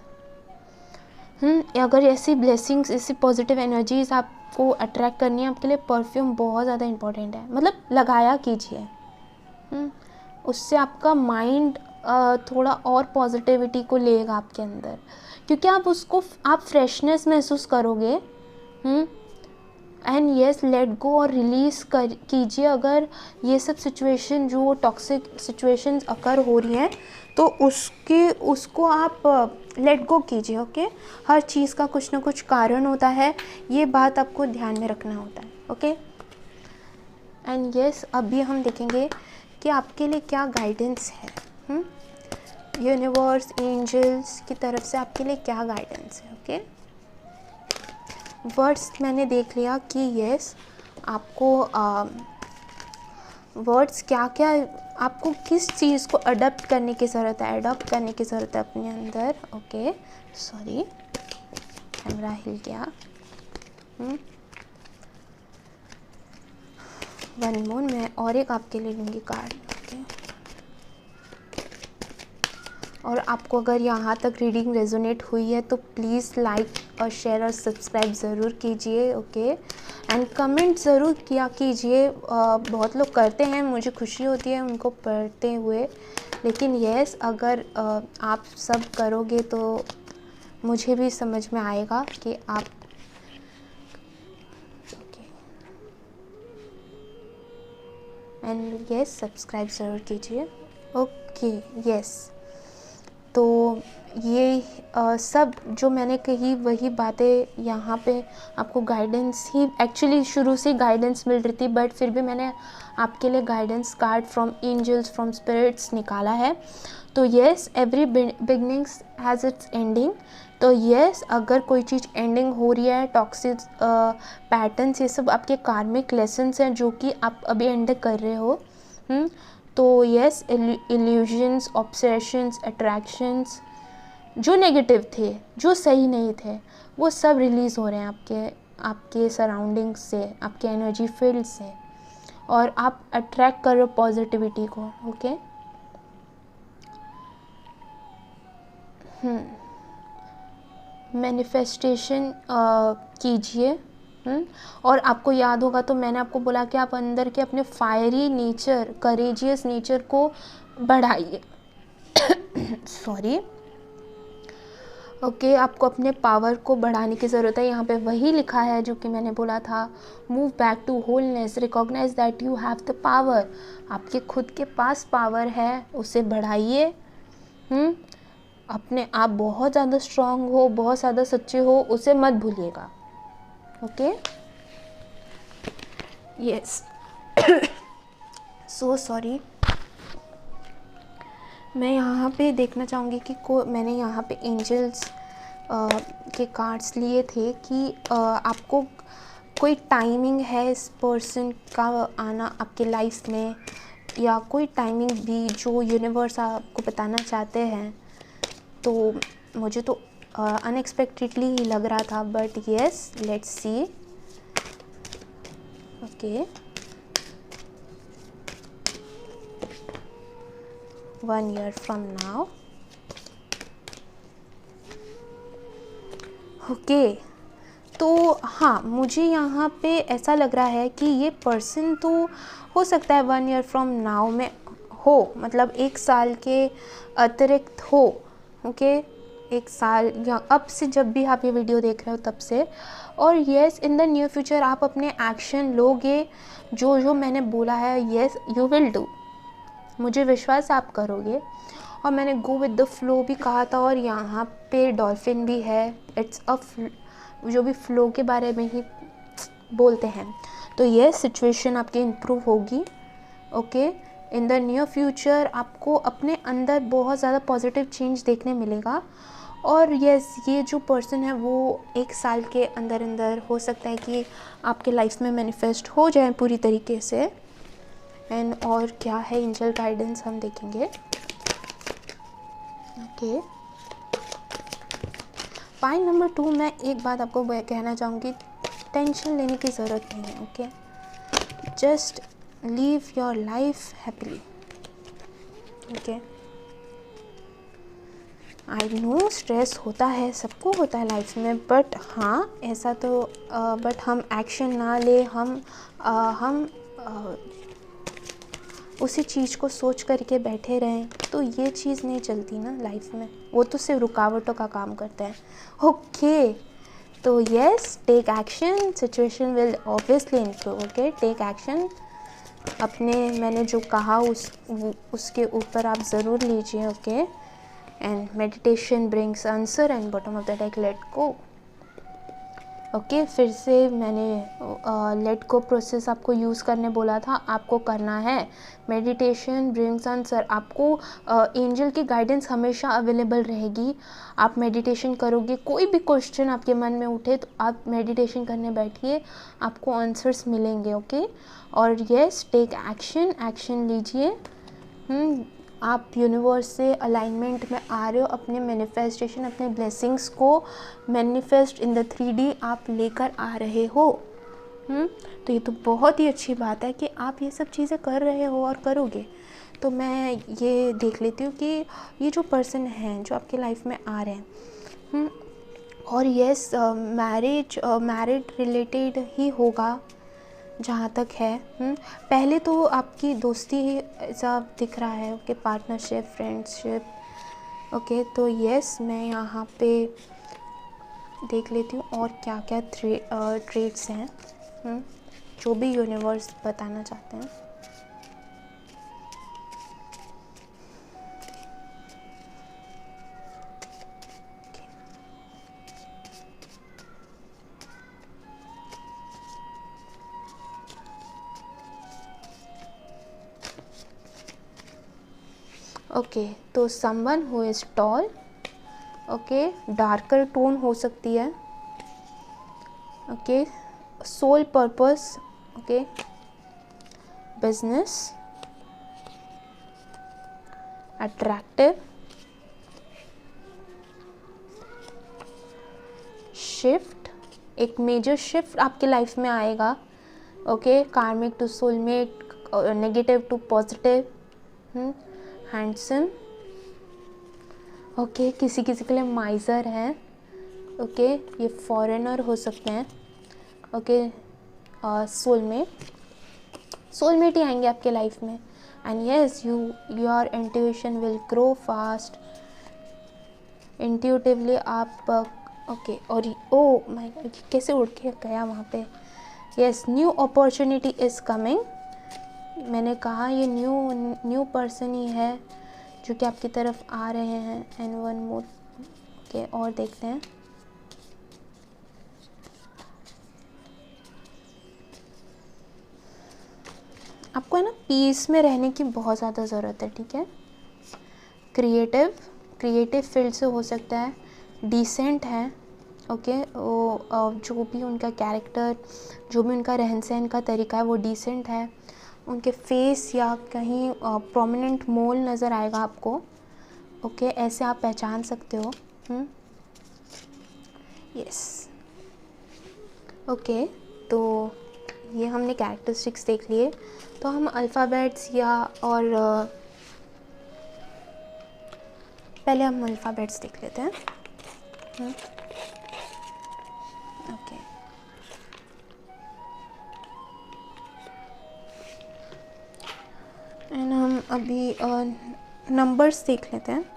अगर ऐसी ब्लेसिंग्स, ऐसी पॉजिटिव एनर्जीज आपको अट्रैक्ट करनी है, आपके लिए परफ्यूम बहुत ज़्यादा इम्पोर्टेंट है, मतलब लगाया कीजिए। उससे आपका माइंड थोड़ा और पॉजिटिविटी को लेगा आपके अंदर, क्योंकि आप फ्रेशनेस महसूस करोगे। एंड यस, लेट गो और रिलीज़ कीजिए। अगर ये सब सिचुएशन, जो टॉक्सिक सिचुएशंस अकर हो रही हैं, तो उसको आप लेट गो कीजिए। ओके, हर चीज़ का कुछ ना कुछ कारण होता है, ये बात आपको ध्यान में रखना होता है। ओके, एंड यस, अभी हम देखेंगे कि आपके लिए क्या गाइडेंस है। यूनिवर्स, एंजल्स की तरफ से आपके लिए क्या गाइडेंस है। ओके, वर्ड्स मैंने देख लिया कि यस, आपको वर्ड्स क्या क्या, आपको किस चीज़ को अडॉप्ट करने की ज़रूरत है अपने अंदर। ओके, सॉरी, कैमरा हिल गया। वन मोर, मैं और एक आपके लिए लूँगी कार्ड। ओके, और आपको अगर यहाँ तक रीडिंग रेजोनेट हुई है तो प्लीज़ लाइक और शेयर और सब्सक्राइब ज़रूर कीजिए। ओके, एंड कमेंट ज़रूर किया कीजिए। बहुत लोग करते हैं, मुझे खुशी होती है उनको पढ़ते हुए, लेकिन यस, अगर आप सब करोगे तो मुझे भी समझ में आएगा कि आप एंड यस सब्सक्राइब ज़रूर कीजिए। ओके यस, तो ये सब जो मैंने कही वही बातें यहाँ पे आपको गाइडेंस ही, एक्चुअली शुरू से गाइडेंस मिल रही थी, बट फिर भी मैंने आपके लिए guidance card from angels from spirits निकाला है। तो yes, every beginnings has its ending. तो येस, अगर कोई चीज़ एंडिंग हो रही है, टॉक्सिक पैटर्न्स, ये सब आपके कार्मिक लेसन्स हैं जो कि आप अभी एंड कर रहे हो। तो येस, इल्यूजन्स, ऑब्सेशंस, अट्रैक्शंस जो नेगेटिव थे, जो सही नहीं थे, वो सब रिलीज़ हो रहे हैं आपके सराउंडिंग्स से, आपके एनर्जी फील्ड से, और आप अट्रैक्ट कर रहे हो पॉजिटिविटी को। ओके, मैनिफेस्टेशन कीजिए। और आपको याद होगा तो मैंने आपको बोला कि आप अंदर के अपने फायरी नेचर, करेजियस नेचर को बढ़ाइए। सॉरी। ओके, आपको अपने पावर को बढ़ाने की ज़रूरत है। यहाँ पे वही लिखा है जो कि मैंने बोला था, move back to wholeness, recognise that you have the power. आपके खुद के पास पावर है, उसे बढ़ाइए। अपने आप बहुत ज़्यादा स्ट्रांग हो, बहुत ज़्यादा सच्चे हो, उसे मत भूलिएगा। Okay, yes, so sorry. मैं यहाँ पे देखना चाहूँगी कि मैंने यहाँ पे एंजल्स के कार्ड्स लिए थे कि आपको कोई टाइमिंग है इस पर्सन का आना आपके लाइफ में, या कोई टाइमिंग भी जो यूनिवर्स आपको बताना चाहते हैं। तो मुझे तो अनएक्सपेक्टेडली ही लग रहा था, but yes, let's see. Okay, 1 year from now। Okay, तो हाँ, मुझे यहाँ पे ऐसा लग रहा है कि ये पर्सन तो हो सकता है 1 year from now में हो, मतलब 1 साल के अतिरिक्त हो। ओके, 1 साल या अब से, जब भी आप ये वीडियो देख रहे हो तब से। और yes, in the near future आप अपने एक्शन लोगे, जो मैंने बोला है, येस यू विल डू। मुझे विश्वास आप करोगे। और मैंने गो विद द फ्लो भी कहा था, और यहाँ पे डॉल्फिन भी है। इट्स अ जो भी फ्लो के बारे में ही बोलते हैं। तो ये सिचुएशन आपकी इम्प्रूव होगी। Okay, in the near future आपको अपने अंदर बहुत ज़्यादा पॉजिटिव चेंज देखने मिलेगा। और यस, ये जो पर्सन है वो 1 साल के अंदर अंदर हो सकता है कि आपके लाइफ में मैनिफेस्ट हो जाए पूरी तरीके से। एंड और क्या है एंजल गाइडेंस हम देखेंगे। ओके, पॉइंट नंबर 2, मैं एक बात आपको कहना चाहूँगी, टेंशन लेने की ज़रूरत नहीं है। Okay, just leave your life happily. Okay, I know stress होता है, सबको होता है लाइफ में, बट हाँ ऐसा तो बट हम एक्शन ना ले, हम उसी चीज़ को सोच करके बैठे रहें, तो ये चीज़ नहीं चलती ना लाइफ में। वो तो सिर्फ रुकावटों का काम करता है। ओके, तो yes, take action, situation will obviously improve. Okay, take action. अपने मैंने जो कहा उसके ऊपर आप ज़रूर लीजिए। Okay, and meditation brings answer and bottom of the deck, let go. Okay, फिर से मैंने लेट गो प्रोसेस आपको यूज़ करने बोला था, आपको करना है। मेडिटेशन ब्रिंग्स आंसर, आपको एंजल की गाइडेंस हमेशा अवेलेबल रहेगी। आप मेडिटेशन करोगे, कोई भी क्वेश्चन आपके मन में उठे तो आप मेडिटेशन करने बैठिए, आपको आंसर्स मिलेंगे। ओके, और यस, टेक एक्शन, एक्शन लीजिए। आप यूनिवर्स से अलाइनमेंट में आ रहे हो, अपने मैनिफेस्टेशन, अपने ब्लेसिंग्स को मैनिफेस्ट इन द 3D आप लेकर आ रहे हो। तो ये तो बहुत ही अच्छी बात है कि आप ये सब चीज़ें कर रहे हो और करोगे। तो मैं ये देख लेती हूँ कि ये जो पर्सन हैं जो आपके लाइफ में आ रहे हैं, और यस, मैरिड रिलेटेड ही होगा जहाँ तक है। पहले तो आपकी दोस्ती ऐसा दिख रहा है। Okay, partnership, friendship. ओके, तो यस, मैं यहाँ पे देख लेती हूँ और क्या क्या ट्रेट्स हैं जो भी यूनिवर्स बताना चाहते हैं। ओके, तो someone who is tall, okay, darker tone हो सकती है, okay, soul purpose, okay, business, attractive, shift, एक मेजर शिफ्ट आपके लाइफ में आएगा, okay, karmic to soulmate, negative to positive, handsome, okay, किसी किसी के लिए माइजर है, ओके, ये फॉरेनर हो सकते हैं, ओके, सोलमेट ही आएंगे आपके लाइफ में। And yes, your intuition will grow fast, intuitively आप, ओके, और ओ माय गॉड, कैसे उड़ के गया वहाँ पे। Yes, new opportunity is coming, मैंने कहा ये न्यू पर्सन ही है जो कि आपकी तरफ आ रहे हैं। एंड वन मोर, ओके, और देखते हैं। आपको है ना पीस में रहने की बहुत ज़्यादा ज़रूरत है, ठीक है। क्रिएटिव फील्ड से हो सकता है, डिसेंट है, ओके, वो जो भी उनका कैरेक्टर, जो भी उनका रहन सहन का तरीका है वो डिसेंट है, उनके फेस या कहीं प्रोमिनेंट मोल नज़र आएगा आपको, ओके, ऐसे आप पहचान सकते हो। यस, ओके, तो ये हमने कैरेक्टरिस्टिक्स देख लिए। तो हम अल्फ़ाबेट्स या और पहले हम अल्फ़ाबेट्स देख लेते हैं। ओके, एंड हम अभी नंबर्स देख लेते हैं।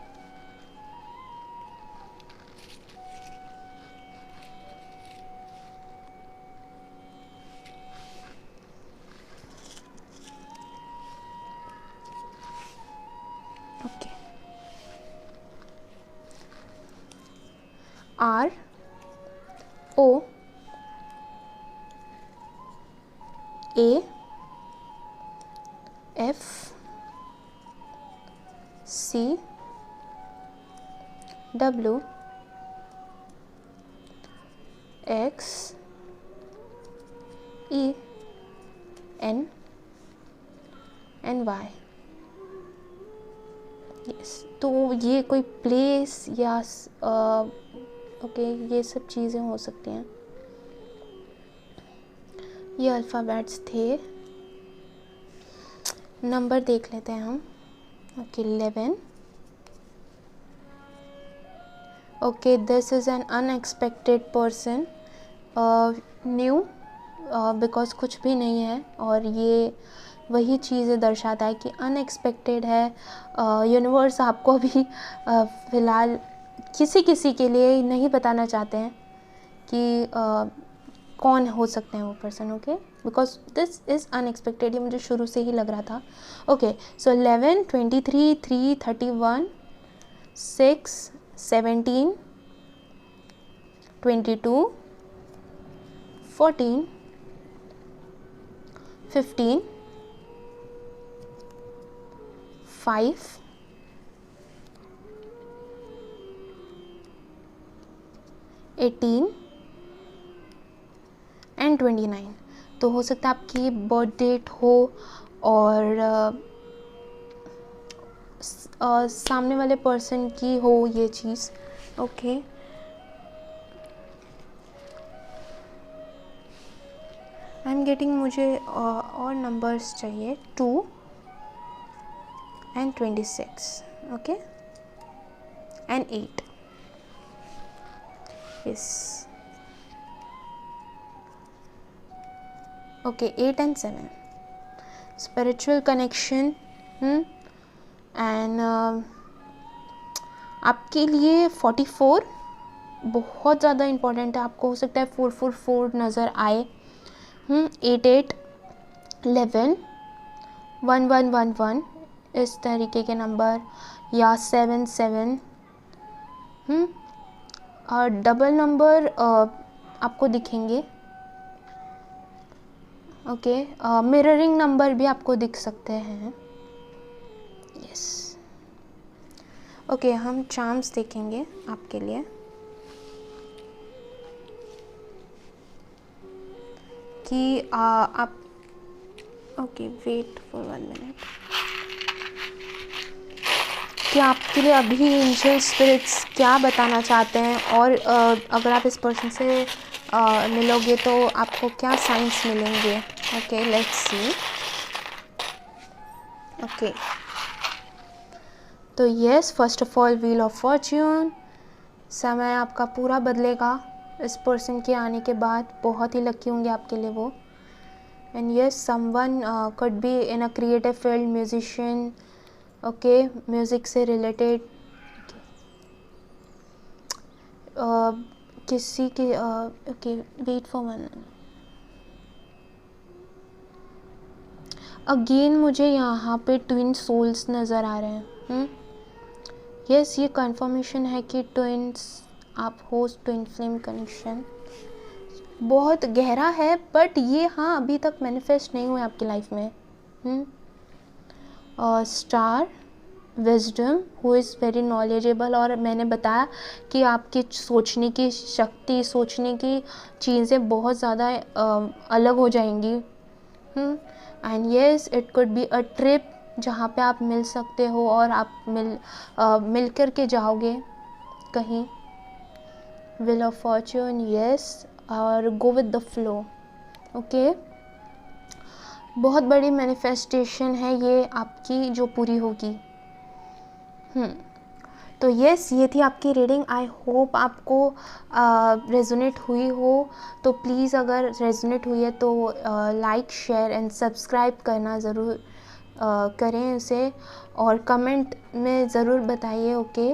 Okay, R O A F C W X E N and Y। Yes, तो ये कोई प्लेस या ओके, ये सब चीज़ें हो सकती हैं। ये अल्फ़ाबेट्स थे। नंबर देख लेते हैं हम। Okay, 11। Okay, this is an unexpected person, new, because कुछ भी नहीं है, और ये वही चीज़ें दर्शाता है कि अनएक्सपेक्टेड है। यूनिवर्स आपको अभी फ़िलहाल किसी के लिए नहीं बताना चाहते हैं कि कौन हो सकते हैं वो person, okay, because this is unexpected, ये मुझे शुरू से ही लग रहा था। Okay, so 11, 23, 3, 31, 6, 17, 22, 14, 15, 5, 18 and 29। तो हो सकता है आपकी बर्थ डेट हो और सामने वाले पर्सन की हो ये चीज़, ओके। आई एम गेटिंग, मुझे और नंबर्स चाहिए, 2 and 26, okay, and 8, yes, okay, 8 and 7, spiritual connection, and आपके लिए 44, बहुत ज़्यादा इम्पोर्टेंट है। आपको हो सकता है 444 नज़र आए, 88 11 1111 इस तरीके के नंबर, या 77 और डबल नंबर आपको दिखेंगे। ओके, मिररिंग नंबर भी आपको दिख सकते हैं। यस, ओके, हम चार्म्स देखेंगे आपके लिए कि आप, ओके वेट फॉर 1 मिनट, कि आपके लिए अभी एंजल स्पिरिट्स क्या बताना चाहते हैं, और अगर आप इस पर्सन से मिलोगे तो आपको क्या साइंस मिलेंगे। Okay, let's see. ओके, तो yes, first of all wheel of Fortune, समय आपका पूरा बदलेगा इस पर्सन के आने के बाद। बहुत ही लकी होंगे आपके लिए वो। And yes, someone could be in a creative field, musician, okay, music से रिलेटेड, किसी की, ओके वेट फॉर 1। अगेन मुझे यहाँ पे ट्विन सोल्स नज़र आ रहे हैं। यस, ये कंफर्मेशन है कि ट्विन्स आप हो, ट्विन फ्लेम कनेक्शन बहुत गहरा है, बट ये हाँ अभी तक मैनिफेस्ट नहीं हुआ आपकी लाइफ में। Star, wisdom, who is very knowledgeable, और मैंने बताया कि आपकी सोचने की शक्ति, सोचने की चीज़ें बहुत ज़्यादा अलग हो जाएंगी। And yes, it could be a trip जहाँ पे आप मिल सकते हो, और आप मिल कर के जाओगे कहीं। व्हील ऑफ फॉर्च्यून, येस, और go with the flow. Okay, बहुत बड़ी मैनिफेस्टेशन है ये आपकी जो पूरी होगी। तो यस, ये थी आपकी रीडिंग। आई होप आपको रेजोनेट हुई हो। तो प्लीज़ अगर रेजोनेट हुई है तो लाइक, शेयर एंड सब्सक्राइब करना ज़रूर करें उसे, और कमेंट में ज़रूर बताइए। ओके,